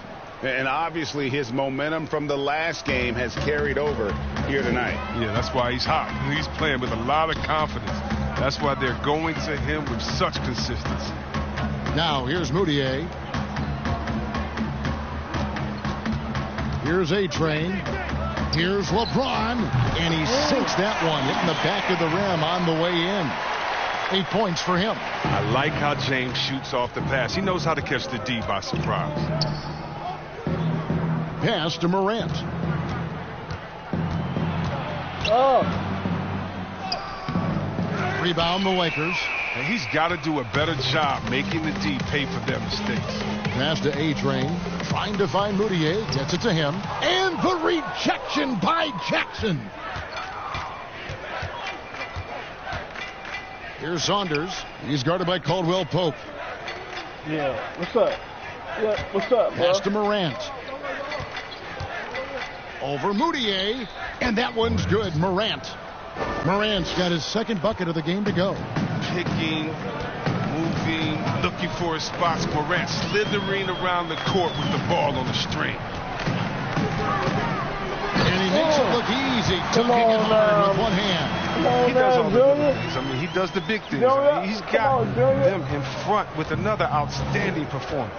And obviously his momentum from the last game has carried over here tonight. Yeah, that's why he's hot. He's playing with a lot of confidence. That's why they're going to him with such consistency. Now here's Moutier. Here's A-Train. Here's LeBron. And he sinks that one, hitting the back of the rim on the way in. 8 points for him. I like how James shoots off the pass. He knows how to catch the D by surprise. Pass to Morant. Rebound the Lakers. They he's got to do a better job making the D pay for their mistakes. Pass to A-Train, trying to find Moutier, gets it to him, and the rejection by Jackson. Here's Saunders. He's guarded by Caldwell Pope. Yeah, what's up? Yeah, what's up, bro? Pass to Morant. Over Moutier, and that one's good. Morant's got his second bucket of the game to go. Picking, moving, looking for his spots. Morant slithering around the court with the ball on the string. And he makes it look easy, tugging it hard with one hand. He does all the little things. I mean, he does the big things. I mean, he's got them in front with another outstanding performance.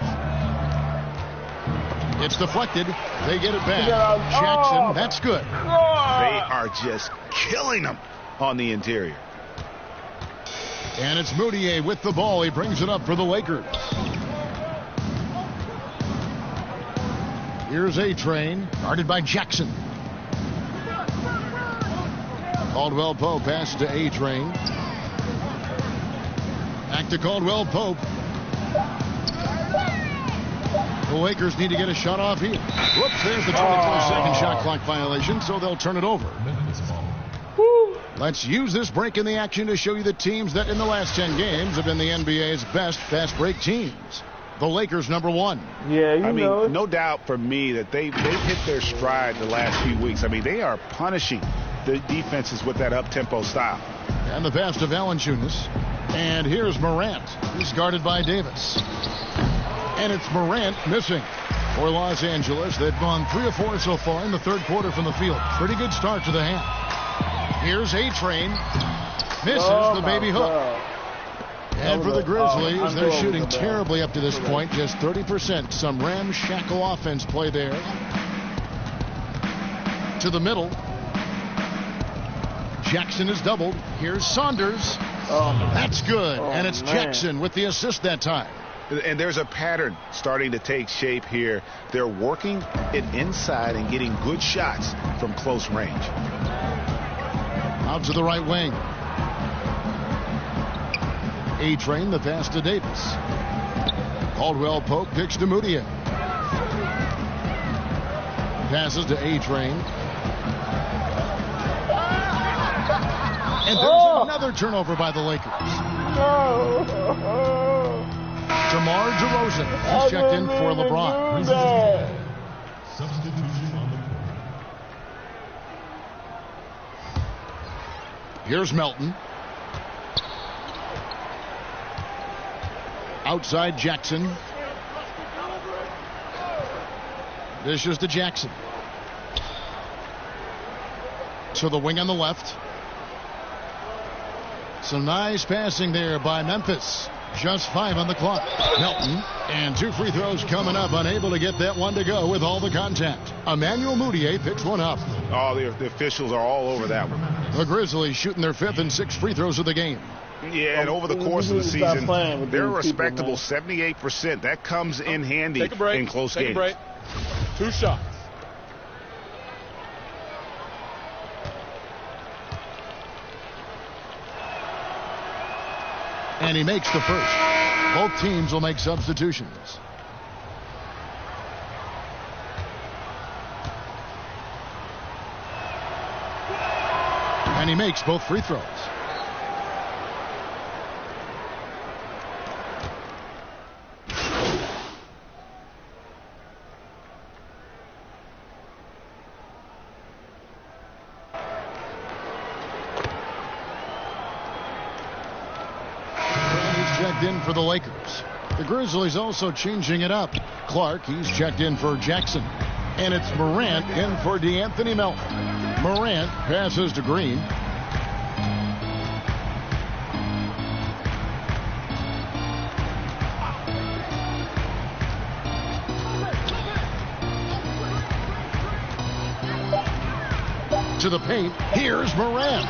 It's deflected. They get it back. Jackson, that's good. They are just killing them on the interior. And it's Moutier with the ball. He brings it up for the Lakers. Here's A-Train, guarded by Jackson. Caldwell Pope pass to A-Train. Back to Caldwell Pope. The Lakers need to get a shot off here. Whoops, there's the 24-second shot clock violation, so they'll turn it over. Let's use this break in the action to show you the teams that in the last 10 games have been the NBA's best fast break teams. The Lakers, number 1. Yeah, I mean, no doubt for me that they've hit their stride the last few weeks. I mean, they are punishing the defenses with that up-tempo style. And the pass to Valanciunas. And here's Morant. He's guarded by Davis. And it's Morant missing for Los Angeles. They've gone 3 of 4 so far in the third quarter from the field. Pretty good start to the half. Here's A-Train. Misses the baby hook. And for the Grizzlies, they're shooting terribly up to this point. Just 30%. Some ramshackle offense play there. To the middle. Jackson is doubled. Here's Saunders. That's good. And it's Jackson with the assist that time. And there's a pattern starting to take shape here. They're working it inside and getting good shots from close range. Out to the right wing. A-Train, the pass to Davis. Caldwell Pope picks to Moutier. Passes to A-Train. And there's another turnover by the Lakers. DeMar DeRozan. He's checked in for LeBron. Substitution on the court. Here's Melton. Outside Jackson. Dishes to Jackson. To the wing on the left. Some nice passing there by Memphis. Just 5 on the clock. Melton, and 2 free throws coming up. Unable to get that one to go with all the contact. Emmanuel Moutier picks one up. Oh, the officials are all over that one. The Grizzlies shooting their 5th and 6th free throws of the game. Yeah, and over the course of the season, they're a respectable 78%. That comes in handy in close games. Take a break. 2 shots. And he makes the first. Both teams will make substitutions. And he makes both free throws. In for the Lakers. The Grizzlies also changing it up. Clark, he's checked in for Jackson. And it's Morant in for DeAnthony Melton. Morant passes to Green. To the paint. Here's Morant.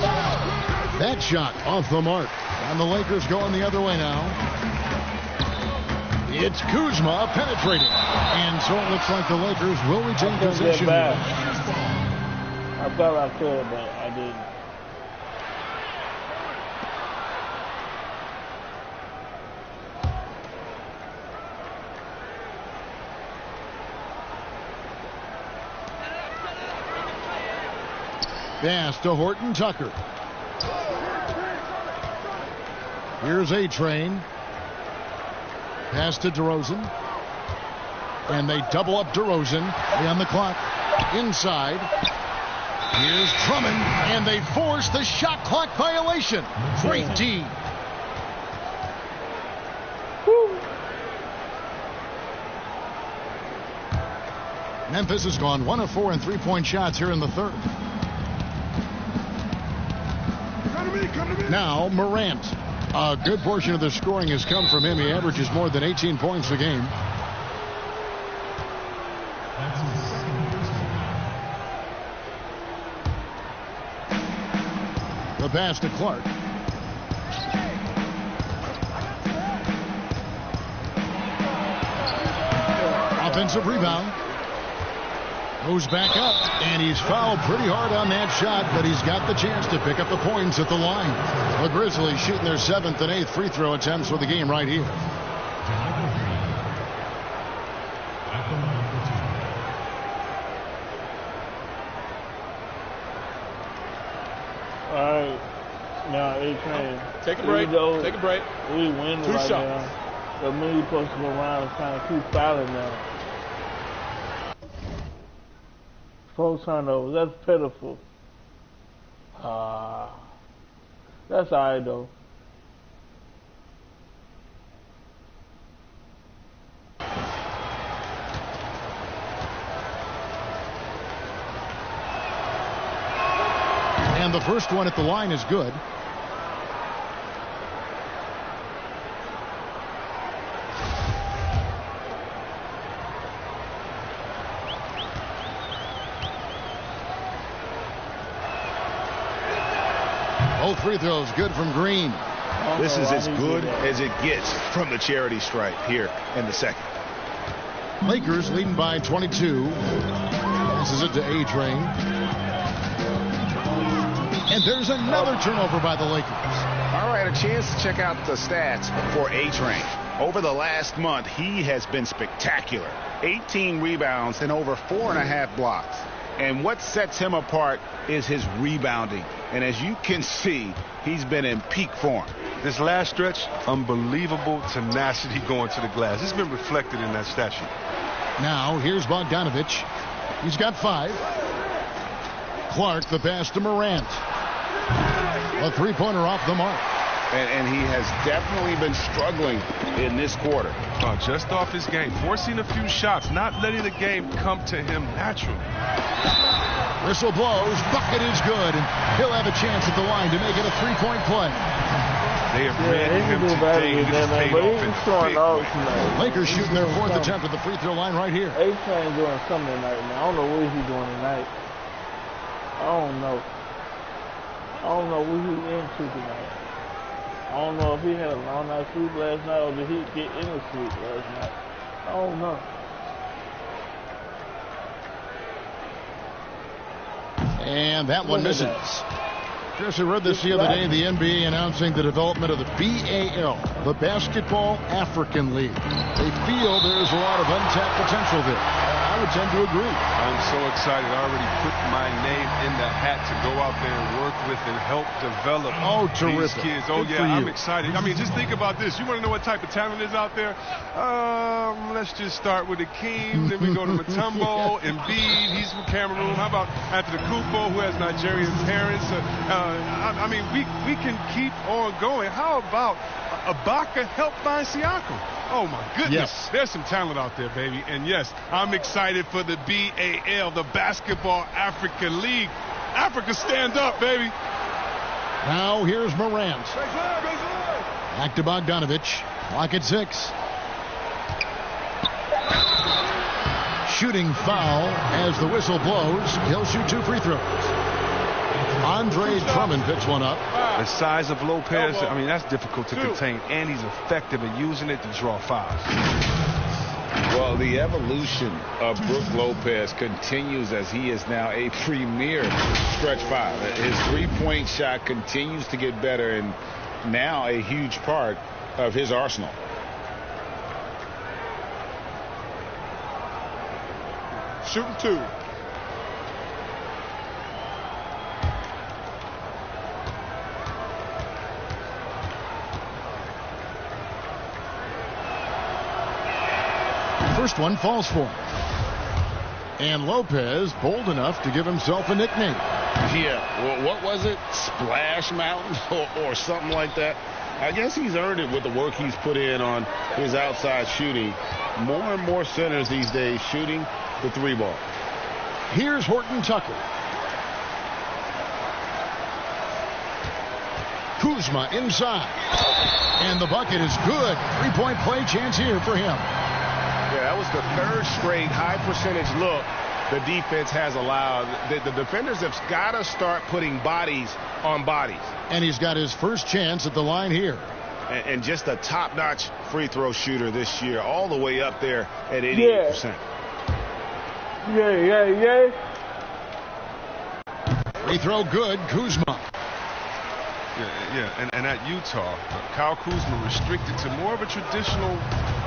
That shot off the mark. And the Lakers going the other way now. It's Kuzma penetrating. And so it looks like the Lakers will retain possession. I thought I could, but I Pass to Horton Tucker. Here's A-Train. Pass to DeRozan. And they double up DeRozan. On the clock. Inside. Here's Drummond. And they force the shot clock violation. Great D. Memphis has gone 1 of 4 in three-point shots here in the third. Now Morant. A good portion of the scoring has come from him. He averages more than 18 points a game. The pass to Clark. Offensive rebound. Goes back up, and he's fouled pretty hard on that shot, but he's got the chance to pick up the points at the line. The Grizzlies shooting their 7th and 8th free throw attempts for the game right here. All right, now A-Train. Take a break. Take a break. We win right shots. Now. The mini post around is kind of too silent now. 4 turnovers. That's pitiful. That's all right, though. And the first one at the line is good. Both free throws good from Green. This is as good as it gets from the charity stripe here in the second. Lakers leading by 22. Passes it to A-Train. And there's another turnover by the Lakers. All right, a chance to check out the stats for A-Train. Over the last month, he has been spectacular. 18 rebounds and over 4.5 blocks. And what sets him apart is his rebounding. And as you can see, he's been in peak form. This last stretch, unbelievable tenacity going to the glass. It's been reflected in that stat sheet. Now, here's Bogdanovich. He's got 5. Clark, the pass to Morant. A three-pointer off the mark. And he has definitely been struggling in this quarter. Just off his game, forcing a few shots, not letting the game come to him naturally. Whistle blows, bucket is good, and he'll have a chance at the line to make it a 3-point play. They have read him today. He just paid off in big. Lakers shooting their 4th attempt at the free throw line right here. A-Train doing something tonight, man. I don't know what he's doing tonight. I don't know what he's into tonight. I don't know if he had a long night's sleep last night or did he get any sleep last night. I don't know. And that one misses. Jesse, read this the other day, the NBA announcing the development of the BAL, the Basketball African League. They feel there's a lot of untapped potential there. I would tend to agree. I'm so excited. I already put my name in the hat to go out there and work with and help develop these kids. Oh, yeah, I'm excited. I mean, just think about this. You want to know what type of talent is out there? Let's just start with Akeem. Then we go to Mutombo, Embiid. He's from Cameroon. How about Antetokounmpo, who has Nigerian parents? I mean, we can keep on going. How about Ibaka helped find Siakam? Oh, my goodness. Yes. There's some talent out there, baby. And, yes, I'm excited for the BAL, the Basketball African League. Africa, stand up, baby. Now here's Morant. Back to Bogdanovich. Clock at 6. Shooting foul as the whistle blows. He'll shoot 2 free throws. Andre Drummond picks one up. The size of Lopez, I mean, that's difficult to contain, and he's effective at using it to draw fouls. Well, the evolution of Brook Lopez continues as he is now a premier stretch 5. His three-point shot continues to get better and now a huge part of his arsenal. Shooting 2. First one falls for him. And Lopez bold enough to give himself a nickname. Yeah, well, what was it? Splash Mountain or something like that? I guess he's earned it with the work he's put in on his outside shooting. More and more centers these days shooting the 3-ball. Here's Horton Tucker. Kuzma inside. And the bucket is good. 3-point play chance here for him. Yeah, that was the third straight high percentage look the defense has allowed. The defenders have got to start putting bodies on bodies. And he's got his first chance at the line here. And just a top-notch free throw shooter this year, all the way up there at 88%. Yeah. Free throw good, Kuzma. Yeah, and at Utah, Kyle Kuzma restricted to more of a traditional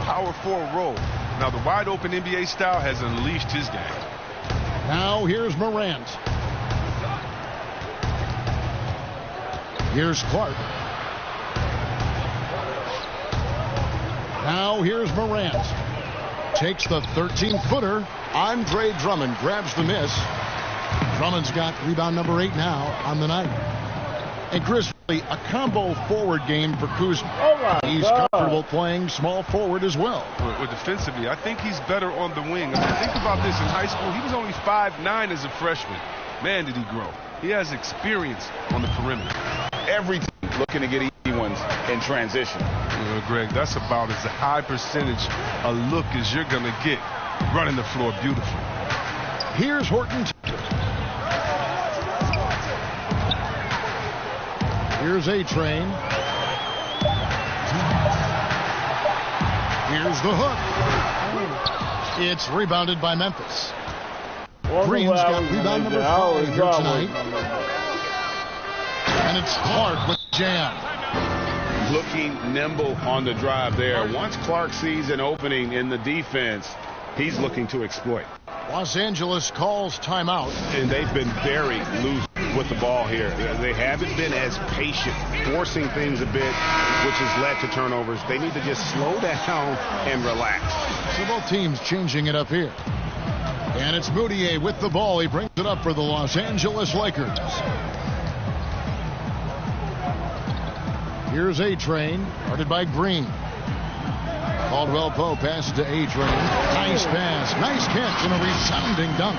power forward role. Now the wide open NBA style has unleashed his game. Now here's Morant. Here's Clark. Now here's Morant. Takes the 13-footer. Andre Drummond grabs the miss. Drummond's got rebound number 8 now on the night. And Grizzly, a combo forward game for Kuzma. He's comfortable playing small forward as well. Well, defensively, I think he's better on the wing. I mean, think about this. In high school, he was only 5'9" as a freshman. Man, did he grow. He has experience on the perimeter. Every team looking to get easy ones in transition. Greg, that's about as high percentage a look as you're going to get running the floor beautifully. Here's Horton. Here's A-Train. Here's the hook. It's rebounded by Memphis. Green's got rebound number 5 here tonight. And it's Clark with jam. Looking nimble on the drive there. Once Clark sees an opening in the defense, he's looking to exploit. Los Angeles calls timeout. And they've been very loose with the ball here. They haven't been as patient, forcing things a bit, which has led to turnovers. They need to just slow down and relax. So both teams changing it up here. And it's Moutier with the ball. He brings it up for the Los Angeles Lakers. Here's A-Train, guarded by Green. Caldwell Pope passes to A-Train. Nice pass, nice catch, and a resounding dunk.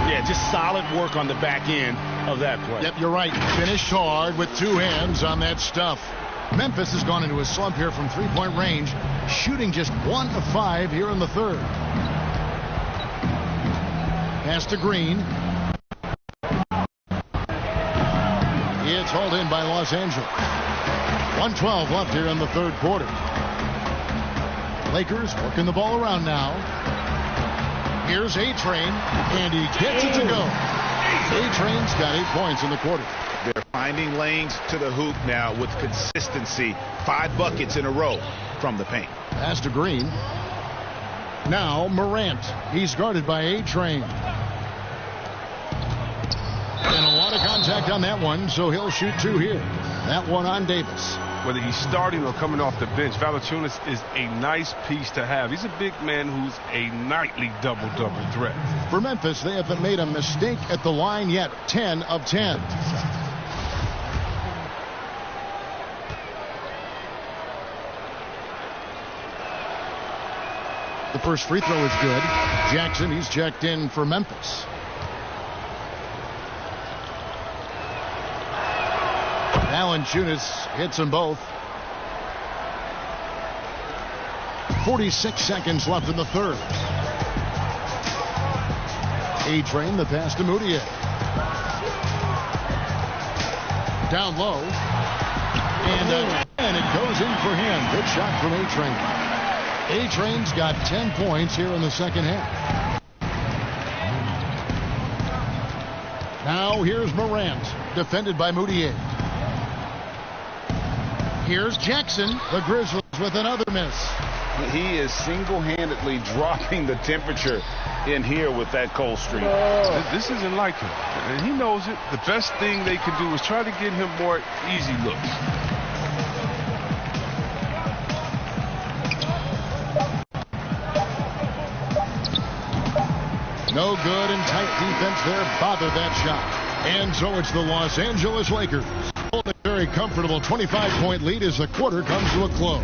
Yeah, just solid work on the back end of that play. Yep, you're right. Finished hard with 2 hands on that stuff. Memphis has gone into a slump here from 3-point range, shooting just 1 of 5 here in the third. Pass to Green. It's hauled in by Los Angeles. 1:12 left here in the third quarter. Lakers working the ball around now. Here's A-Train, and he gets it to go. A-Train's got 8 points in the quarter. They're finding lanes to the hoop now with consistency. 5 buckets in a row from the paint. Pass to Green. Now Morant. He's guarded by A-Train. And a lot of contact on that one, so he'll shoot 2 here. That one on Davis. Whether he's starting or coming off the bench, Valanciunas is a nice piece to have. He's a big man who's a nightly double-double threat. For Memphis, they haven't made a mistake at the line yet. 10 of 10. The first free throw is good. Jackson, he's checked in for Memphis. Valanciunas hits them both. 46 seconds left in the third. A-Train, the pass to Moutier. Down low. And it goes in for him. Good shot from A-Train. A-Train's got 10 points here in the second half. Now here's Morant, defended by Moutier. Here's Jackson. The Grizzlies with another miss. He is single-handedly dropping the temperature in here with that cold streak. This isn't like him, and he knows it. The best thing they can do is try to get him more easy looks. No good, and tight defense there bothered that shot. And so it's the Los Angeles Lakers holding a very comfortable 25-point lead as the quarter comes to a close.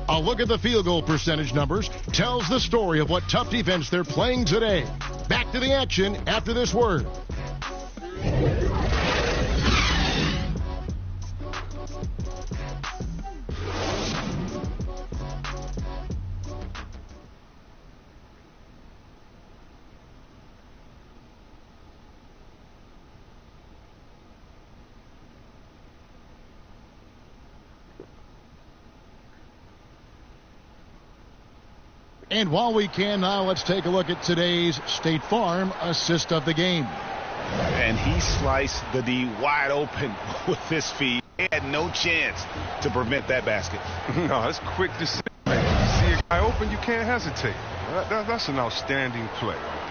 A look at the field goal percentage numbers tells the story of what tough defense they're playing today. Back to the action after this word. And while we can now, let's take a look at today's State Farm assist of the game. And he sliced the D wide open with his feet. He had no chance to prevent that basket. No, that's quick decision making. You see a guy open, you can't hesitate. That's an outstanding play right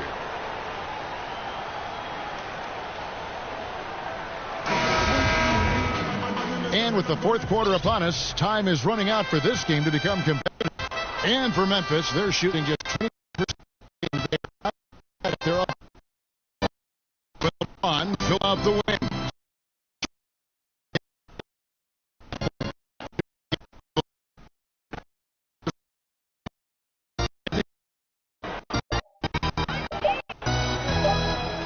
there. And with the fourth quarter upon us, time is running out for this game to become competitive. And for Memphis, they're shooting just 20%. They're up. On, fill out the win.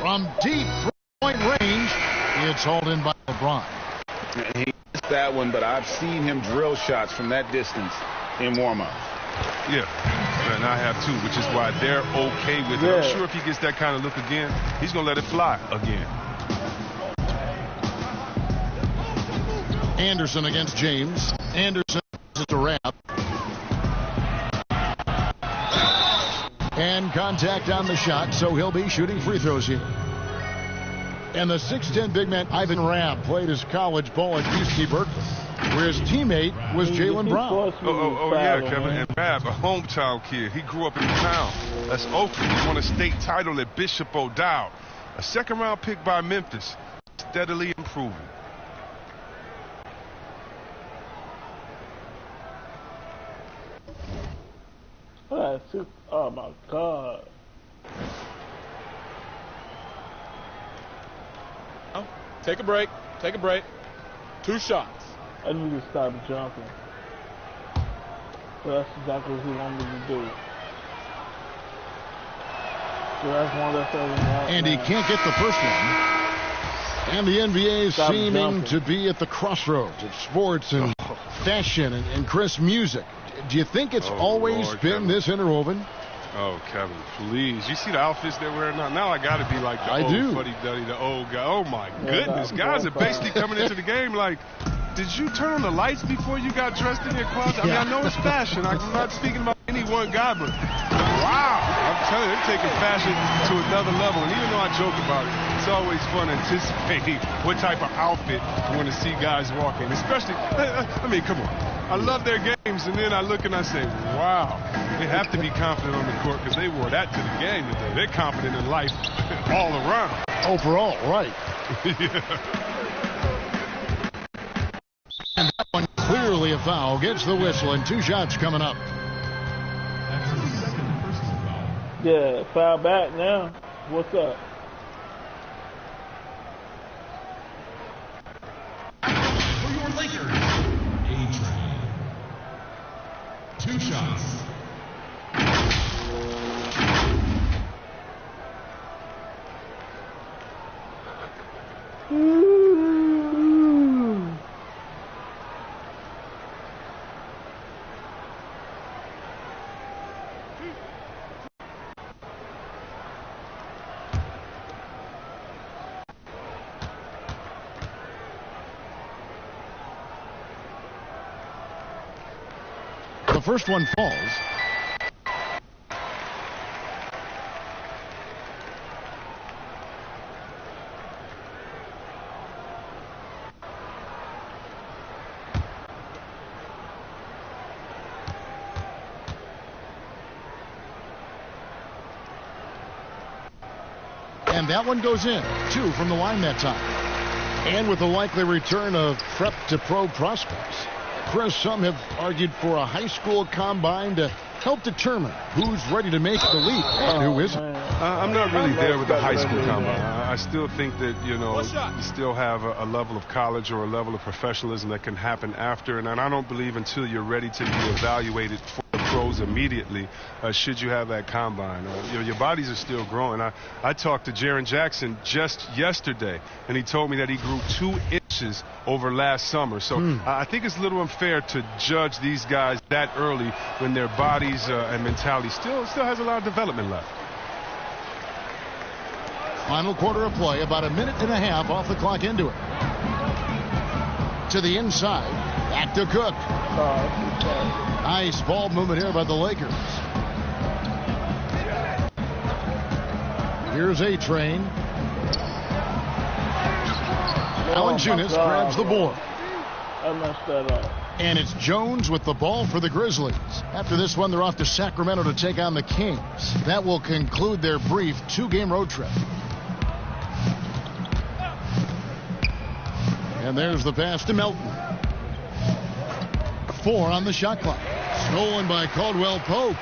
From deep three-point range, it's hauled in by LeBron. He missed that one, but I've seen him drill shots from that distance in warm-up. Yeah, and I have too, which is why they're okay with it. I'm sure if he gets that kind of look again, he's going to let it fly again. Anderson against James. Anderson is a wrap. And contact on the shot, so he'll be shooting free throws here. And the 6'10 big man Ivan Rabb played his college ball at UC Berkeley, where his teammate was Jaylen Brown. Oh, yeah, Kevin. And Rabb, a hometown kid. He grew up in town. That's Oakland. He won a state title at Bishop O'Dowd. A second-round pick by Memphis. Steadily improving. Oh, my God. Take a break. Take a break. 2 shots. I need to stop jumping. So that's exactly what he wanted me to do. So that's one that's and he can't get the first one. And the NBA is seeming to be at the crossroads of sports and fashion and crisp music. Do you think it's always been this interwoven? Oh, Kevin, please. You see the outfits they're wearing now? Now I got to be like the old fuddy-duddy, the old guy. Oh, my goodness. Guys are basically coming into the game like, did you turn on the lights before you got dressed in your closet? I mean, I know it's fashion. I'm not speaking about any one guy, but wow. I'm telling you, they're taking fashion to another level. And even though I joke about it, it's always fun anticipating what type of outfit we're going to see guys walking. Especially, I mean, come on. I love their games, and then I look and I say, wow, they have to be confident on the court because they wore that to the game today. They're confident in life all around. Overall, right. And that one clearly a foul. Gets the whistle, and 2 shots coming up. Yeah, foul back now. What's up? For your Lakers, A-Train. 2 shots. The first one falls. And that one goes in. 2 from the line that time. And with the likely return of prep to pro prospects, Chris, some have argued for a high school combine to help determine who's ready to make the leap and who isn't. I'm not really there with the high school combine. I still think that, you know, you still have a level of college or a level of professionalism that can happen after. And I don't believe until you're ready to be evaluated for the pros immediately, should you have that combine. Your bodies are still growing. I talked to Jaren Jackson just yesterday, and he told me that he grew 2 inches over last summer. So I think it's a little unfair to judge these guys that early when their bodies and mentality still has a lot of development left. Final quarter of play, about a minute and a half off the clock into it. To the inside, back to Cook. Nice ball movement here by the Lakers. Here's A-Train. Valanciunas grabs the board. I messed that up. And it's Jones with the ball for the Grizzlies. After this one, they're off to Sacramento to take on the Kings. That will conclude their brief 2-game road trip. And there's the pass to Melton. 4 on the shot clock. Stolen by Caldwell Pope.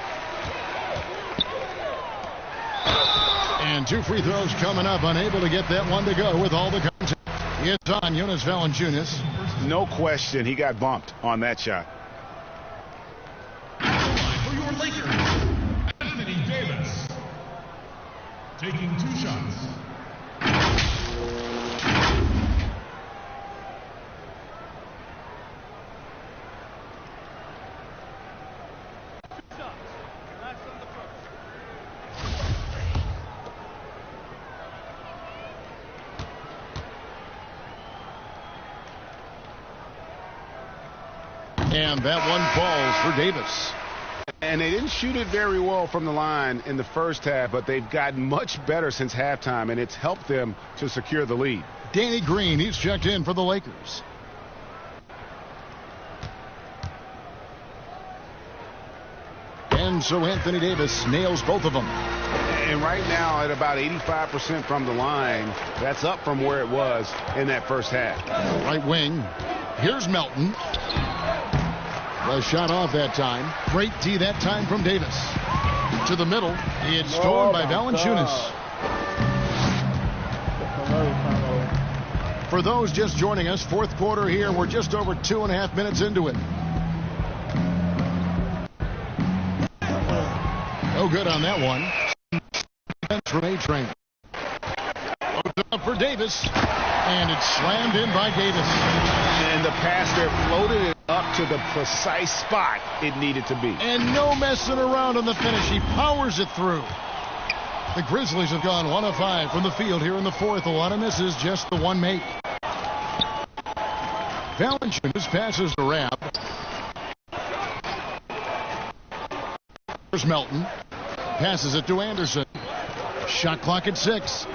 And 2 free throws coming up. Unable to get that one to go with all the contact. It's on Jonas Valanciunas. No question, he got bumped on that shot. For your Lakers, Anthony Davis. Taking 2 shots. And that one falls for Davis. And they didn't shoot it very well from the line in the first half, but they've gotten much better since halftime, and it's helped them to secure the lead. Danny Green, he's checked in for the Lakers. And so Anthony Davis nails both of them. And right now at about 85% from the line, that's up from where it was in that first half. Right wing. Here's Melton. The shot off that time. Great D that time from Davis. To the middle. It's stolen by Valanciunas. For those just joining us, 4th quarter here. We're just over 2.5 minutes into it. No good on that one. From A-Train. Up for Davis. And it's slammed in by Davis. And the pass there floated it up to the precise spot it needed to be. And no messing around on the finish. He powers it through. The Grizzlies have gone 1 of 5 from the field here in the 4th. A lot of misses, just the one make. Valanciunas passes to Rapp. Here's Melton. Passes it to Anderson. Shot clock at 6.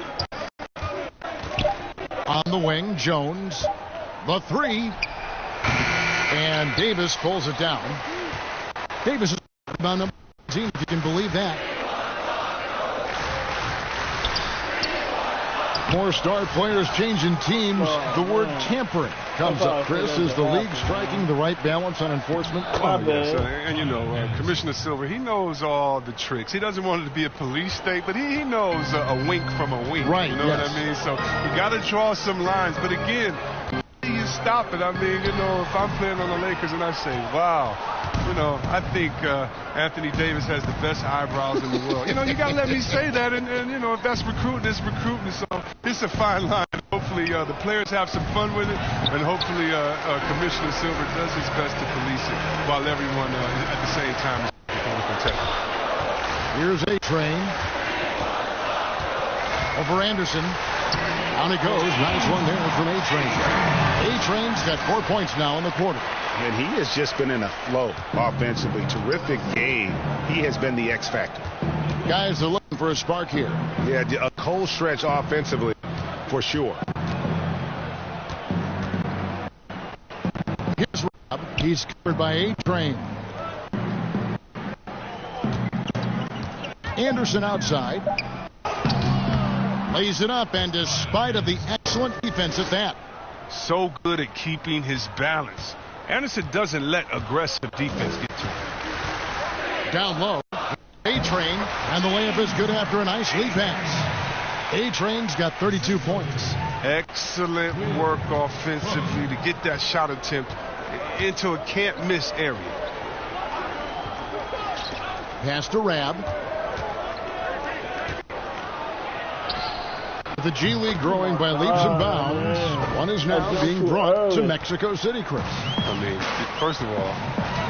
On the wing, Jones. The 3. And Davis pulls it down. Davis is on number 18, if you can believe that. More star players changing teams. The word tampering comes up, Chris. Is the league striking the right balance on enforcement? Yes, and you know, Commissioner Silver, he knows all the tricks. He doesn't want it to be a police state, but he knows a wink from a wink. Right, you know what I mean? So you got to draw some lines. But again, you stop it. I mean, you know, if I'm playing on the Lakers and I say, wow, you know, I think Anthony Davis has the best eyebrows in the world. You know, you got to let me say that. And, you know, if that's recruiting, it's recruiting. So it's a fine line. Hopefully the players have some fun with it. And hopefully Commissioner Silver does his best to police it while everyone at the same time is protected. Here's A-Train. Over Anderson. Down it goes. Nice one there from A-Train. A-Train's got 4 points now in the quarter. And he has just been in a flow offensively. Terrific game. He has been the X factor. Guys are looking for a spark here. Yeah, a cold stretch offensively for sure. Here's Rob. He's covered by A-Train. Anderson outside. Lays it up, and despite of the excellent defense at that. So good at keeping his balance. Anderson doesn't let aggressive defense get to him. Down low. A-Train, and the layup is good after a nice lead pass. A-Train's got 32 points. Excellent work offensively to get that shot attempt into a can't-miss area. Pass to Rab. The G League growing by leaps and bounds. One is now being brought to Mexico City, Chris. I mean, first of all,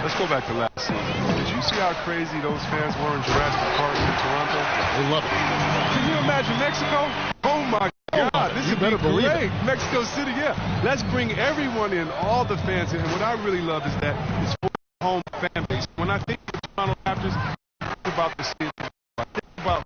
let's go back to last season. Did you see how crazy those fans were in Jurassic Park in Toronto? They love it. Can you imagine Mexico? Oh, my God. This would be great. Mexico City, yeah. Let's bring everyone in, all the fans in. And what I really love is that it's for home fan base. When I think of the Toronto Raptors, I think about the city. I think about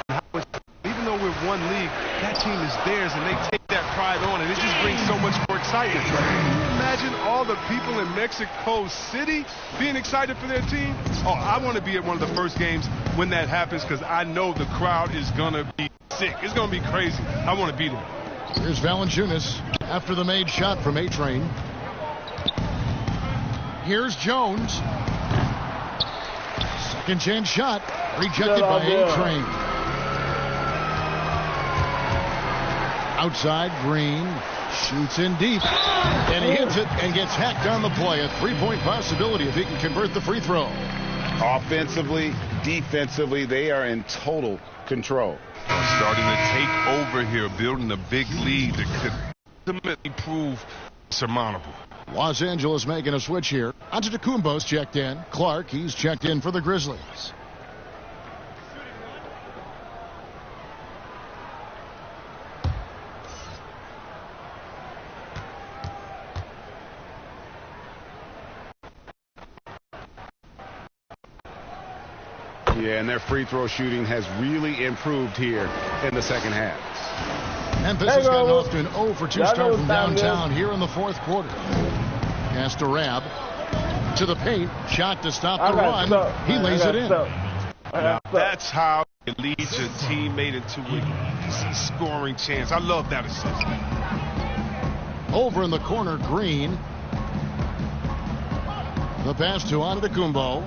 how it's, even though we're one league, that team is theirs, and they take that pride on, and it just brings so much more excitement. Can you imagine all the people in Mexico City being excited for their team? Oh, I want to be at one of the first games when that happens because I know the crowd is going to be sick. It's going to be crazy. I want to be there. Here's Valanciunas after the made shot from A-Train. Here's Jones. Second chance shot rejected by A-Train. Outside, Green shoots in deep, and he hits it and gets hacked on the play. A three-point possibility if he can convert the free throw. Offensively, defensively, they are in total control. Starting to take over here, building a big lead that could ultimately prove surmountable. Los Angeles making a switch here. Antetokounmpo's checked in. Clark, he's checked in for the Grizzlies. Yeah, and their free throw shooting has really improved here in the second half. Memphis has gotten off to an 0 for 2 start from downtown here in the fourth quarter. Pass to Rab. To the paint. Shot to stop the run. He lays it in. Now, that's how you lead your teammate into an easy scoring chance. I love that assist. Over in the corner, Green. The pass to Antetokounmpo.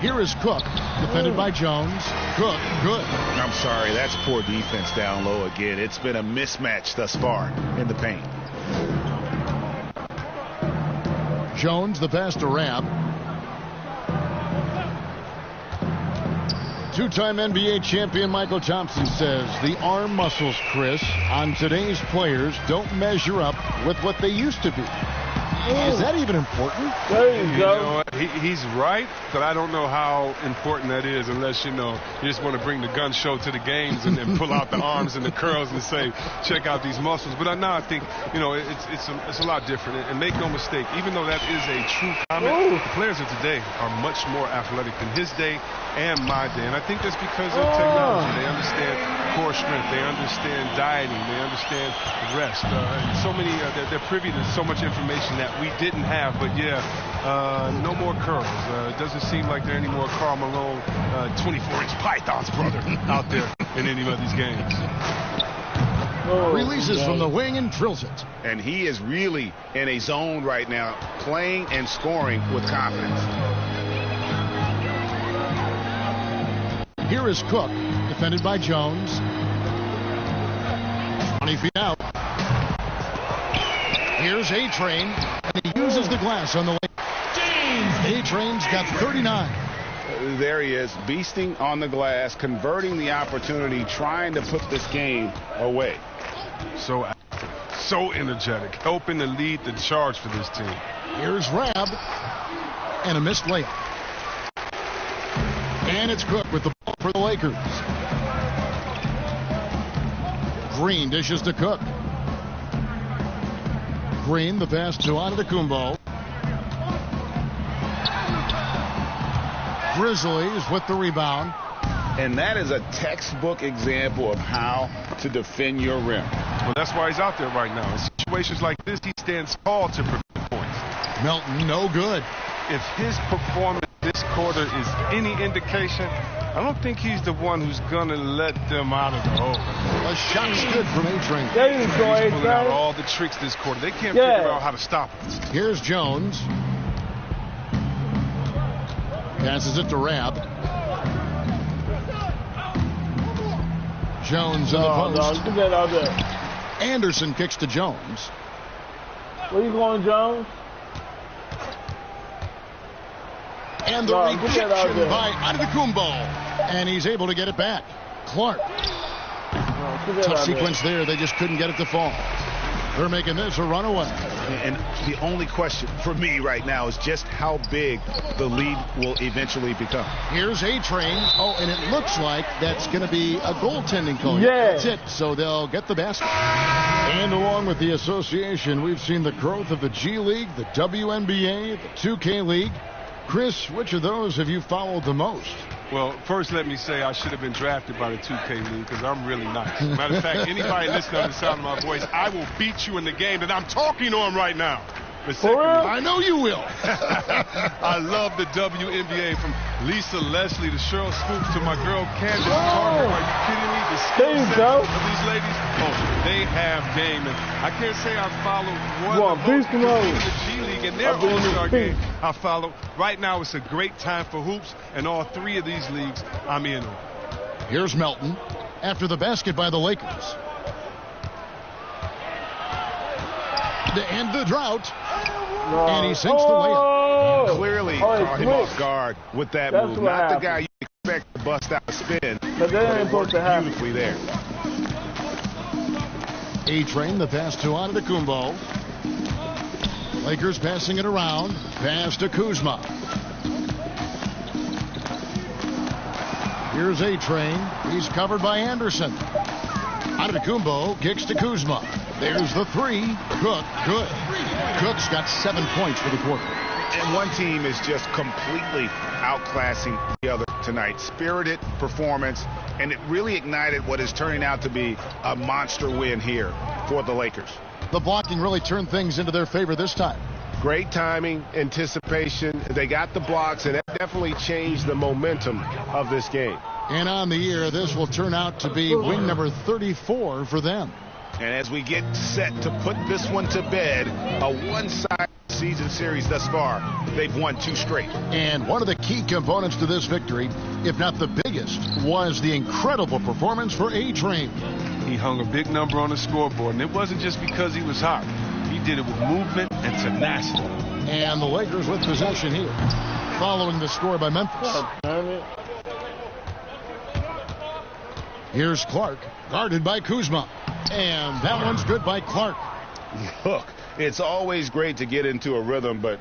Here is Cook, defended by Jones. Cook, good. I'm sorry, that's poor defense down low again. It's been a mismatch thus far in the paint. Jones, the pass to Rab. Two-time NBA champion Michael Thompson says the arm muscles, Chris, on today's players don't measure up with what they used to be. Is that even important? There you go. You know what? He's right, but I don't know how important that is unless, you just want to bring the gun show to the games and then pull out the arms and the curls and say, check out these muscles. But now I think, it's a lot different. And make no mistake, even though that is a true comment, the players of today are much more athletic than his day and my day. And I think that's because of technology. They understand core strength. They understand dieting. They understand rest. So many, they're privy to so much information that we didn't have. But no more curls. It doesn't seem like there are any more Karl Malone 24-inch pythons, brother, out there in any of these games. Releases from the wing and drills it. And he is really in a zone right now, playing and scoring with confidence. Here is Cook, defended by Jones. 20 feet out. Here's A-Train, and he uses the glass on the way. A-Train's got 39. There he is, beasting on the glass, converting the opportunity, trying to put this game away. So active, so energetic, helping to lead the charge for this team. Here's Rab, and a missed layup. And it's Cook with the ball for the Lakers. Green dishes to Cook. Green, the pass to Antetokounmpo. Grizzlies with the rebound. And that is a textbook example of how to defend your rim. Well, that's why he's out there right now. In situations like this, he stands tall to prevent points. Melton, no good. If his performance this quarter is any indication, I don't think he's the one who's going to let them out of the hole. A shot's good from A-Train. There you go, He's pulling out all the tricks this quarter. They can't figure out how to stop him. Here's Jones. Passes it to Rabb. Jones in the post. Get that out there. Anderson kicks to Jones. Where you going, Jones? And the rejection by Antetokounmpo. And he's able to get it back. Clark. Tough sequence there. They just couldn't get it to fall. They're making this a runaway. And the only question for me right now is just how big the lead will eventually become. Here's A-Train. Oh, and it looks like that's going to be a goaltending call. Yeah. That's it. So they'll get the basket. And along with the association, we've seen the growth of the G League, the WNBA, the 2K League. Chris, which of those have you followed the most? Well, first let me say I should have been drafted by the 2K League because I'm really nice. Matter of fact, anybody listening to the sound of my voice, I will beat you in the game that I'm talking on right now. But secondly, I know you will. I love the WNBA, from Lisa Leslie to Cheryl Swoops to my girl Candace Carter. Are you kidding me? The skill set of these ladies, they have game. And I can't say I follow one of the G League and their All-Star game I follow. Right now, it's a great time for hoops, and all three of these leagues I'm in on. Here's Melton after the basket by the Lakers. To end the drought. And he sinks the layup. Clearly caught him off guard with that move. Not the guy you expect to bust out a spin. But that ain't supposed to happen. Beautifully there. A-Train, the pass to Antetokounmpo. Lakers passing it around. Pass to Kuzma. Here's A-Train. He's covered by Anderson. Antetokounmpo kicks to Kuzma. There's the three. Cook, good. Cook's got 7 points for the quarter. And one team is just completely outclassing the other tonight. Spirited performance, and it really ignited what is turning out to be a monster win here for the Lakers. The blocking really turned things into their favor this time. Great timing, anticipation. They got the blocks, and that definitely changed the momentum of this game. And on the year, this will turn out to be win number 34 for them. And as we get set to put this one to bed, a one-sided season series thus far, they've won 2 straight. And one of the key components to this victory, if not the biggest, was the incredible performance for A-Train. He hung a big number on the scoreboard, and it wasn't just because he was hot. He did it with movement and tenacity. And the Lakers with possession here, following the score by Memphis. Here's Clark, guarded by Kuzma. And that one's good by Clark. Look, it's always great to get into a rhythm, but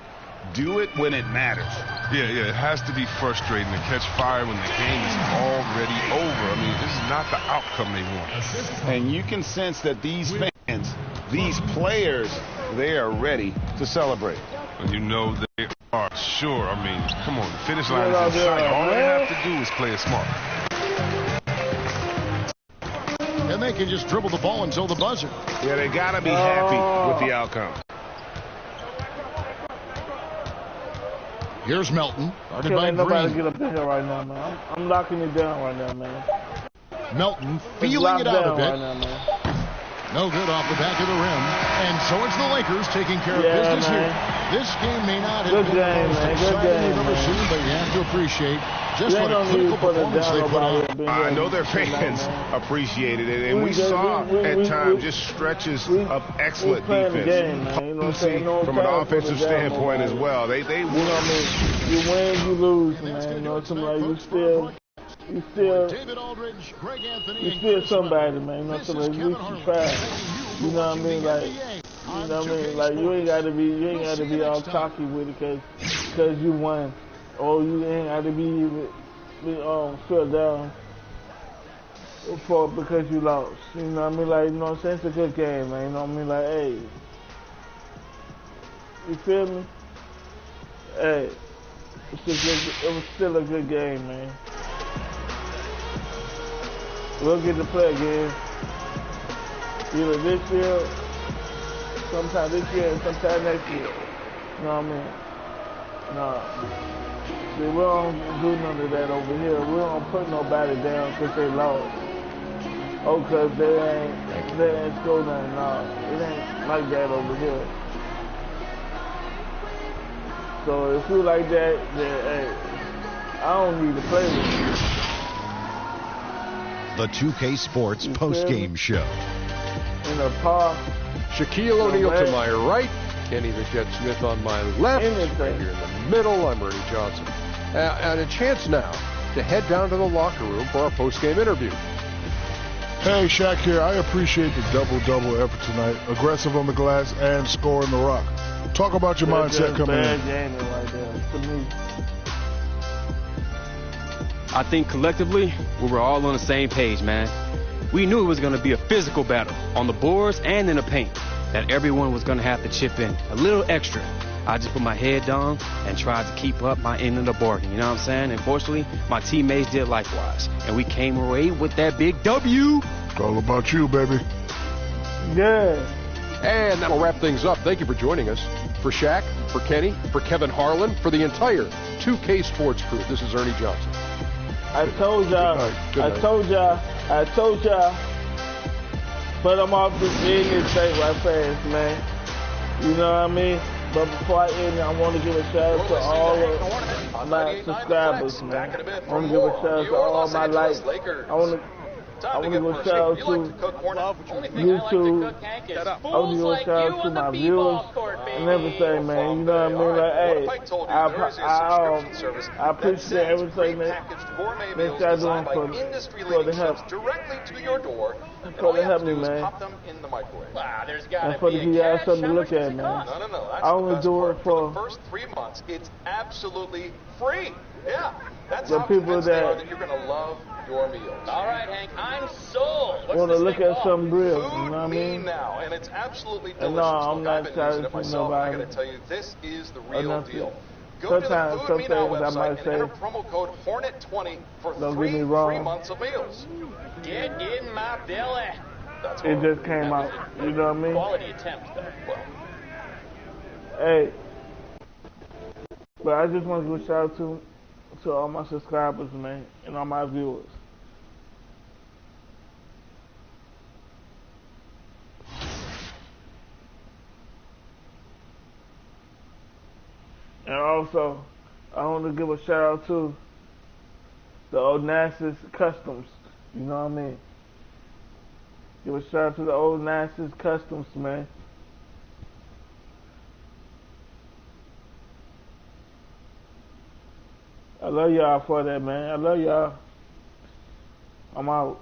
do it when it matters. Yeah, it has to be frustrating to catch fire when the game is already over. I mean, this is not the outcome they want. And you can sense that these fans, these players, they are ready to celebrate. And you know they are sure. I mean, come on, the finish line is in sight. All they have to do is play it smart. And they can just dribble the ball until the buzzer. Yeah, they got to be happy with the outcome. Here's Melton. Ain't nobody get up in here right now, man. I'm locking it down right now, man. Melton feeling it out a bit. Right now, man. No good off the back of the rim. And so it's the Lakers taking care of business here. This game may not have been the most exciting you've ever seen, but you have to appreciate just what a critical performance they put on. I know their fans appreciated it, and we saw at times just stretches of excellent defense. From an offensive standpoint as well. They you know what I mean? You win, you lose, man. You know, something like you still somebody, man. You know, somebody you try. You know what I mean? Like, you know what I mean? Like, you ain't gotta be all cocky with it because you won. Or you ain't gotta be fell down because you lost. You know what I mean? Like, you know what I'm saying? It's a good game, man. You know what I mean? Like, hey. You feel me? Hey. It was still a good game, man. We'll get to play again. Either this year, sometime this year, and sometime next year. You know what I mean? No. See, we don't do none of that over here. We don't put nobody down because they lost. Oh, because they ain't score nothing. No, it ain't like that over here. So if you like that, then hey, don't need to play with you. The 2K Sports post-game show. In the park. Shaquille O'Neal to my right. Kenny the Jet Smith on my left. Right here in the middle, I'm Ernie Johnson. And a chance now to head down to the locker room for our post-game interview. Hey, Shaq here. I appreciate the double-double effort tonight. Aggressive on the glass and scoring the rock. Talk about your mindset coming in. Right there, to me. I think collectively, we were all on the same page, man. We knew it was going to be a physical battle on the boards and in the paint, that everyone was going to have to chip in a little extra. I just put my head down and tried to keep up my end of the bargain, you know what I'm saying? And fortunately, my teammates did likewise, and we came away with that big W. It's all about you, baby. Yeah. And that'll wrap things up. Thank you for joining us. For Shaq, for Kenny, for Kevin Harlan, for the entire 2K Sports crew, this is Ernie Johnson. I told y'all, but I'm off this ignorant tape right fast, man. You know what I mean? But before I end, I want to give a shout out to all of my subscribers, man. I want to give a shout out to all my likes. I want to give a shout out to YouTube. I want to give a shout out to my viewers and everything, man. You know what I mean? Like, hey, I appreciate everything that y'all doing for the help. For the help me, man. And for the guys something to look at, man. I only do it for the first 3 months. It's absolutely free. Yeah. That's the people that you're going to love your meals. All right, Hank, I'm sold. Want to look at some real, you know what I mean? Now, and it's absolutely delicious. No, I'm not trying to myself. I got to tell you, this is the real deal. Go to the Food Me Now website and enter promo code Hornet20 for free months of meals. Get in my belly. That's it just came out. You know what I mean? Quality attempt, though. Well. Hey, but I just want to give a shout out to all my subscribers, man, and all my viewers. And also, I want to give a shout out to the Onassis Customs. You know what I mean? Give a shout out to the Onassis Customs, man. I love y'all for that, man. I love y'all. I'm out.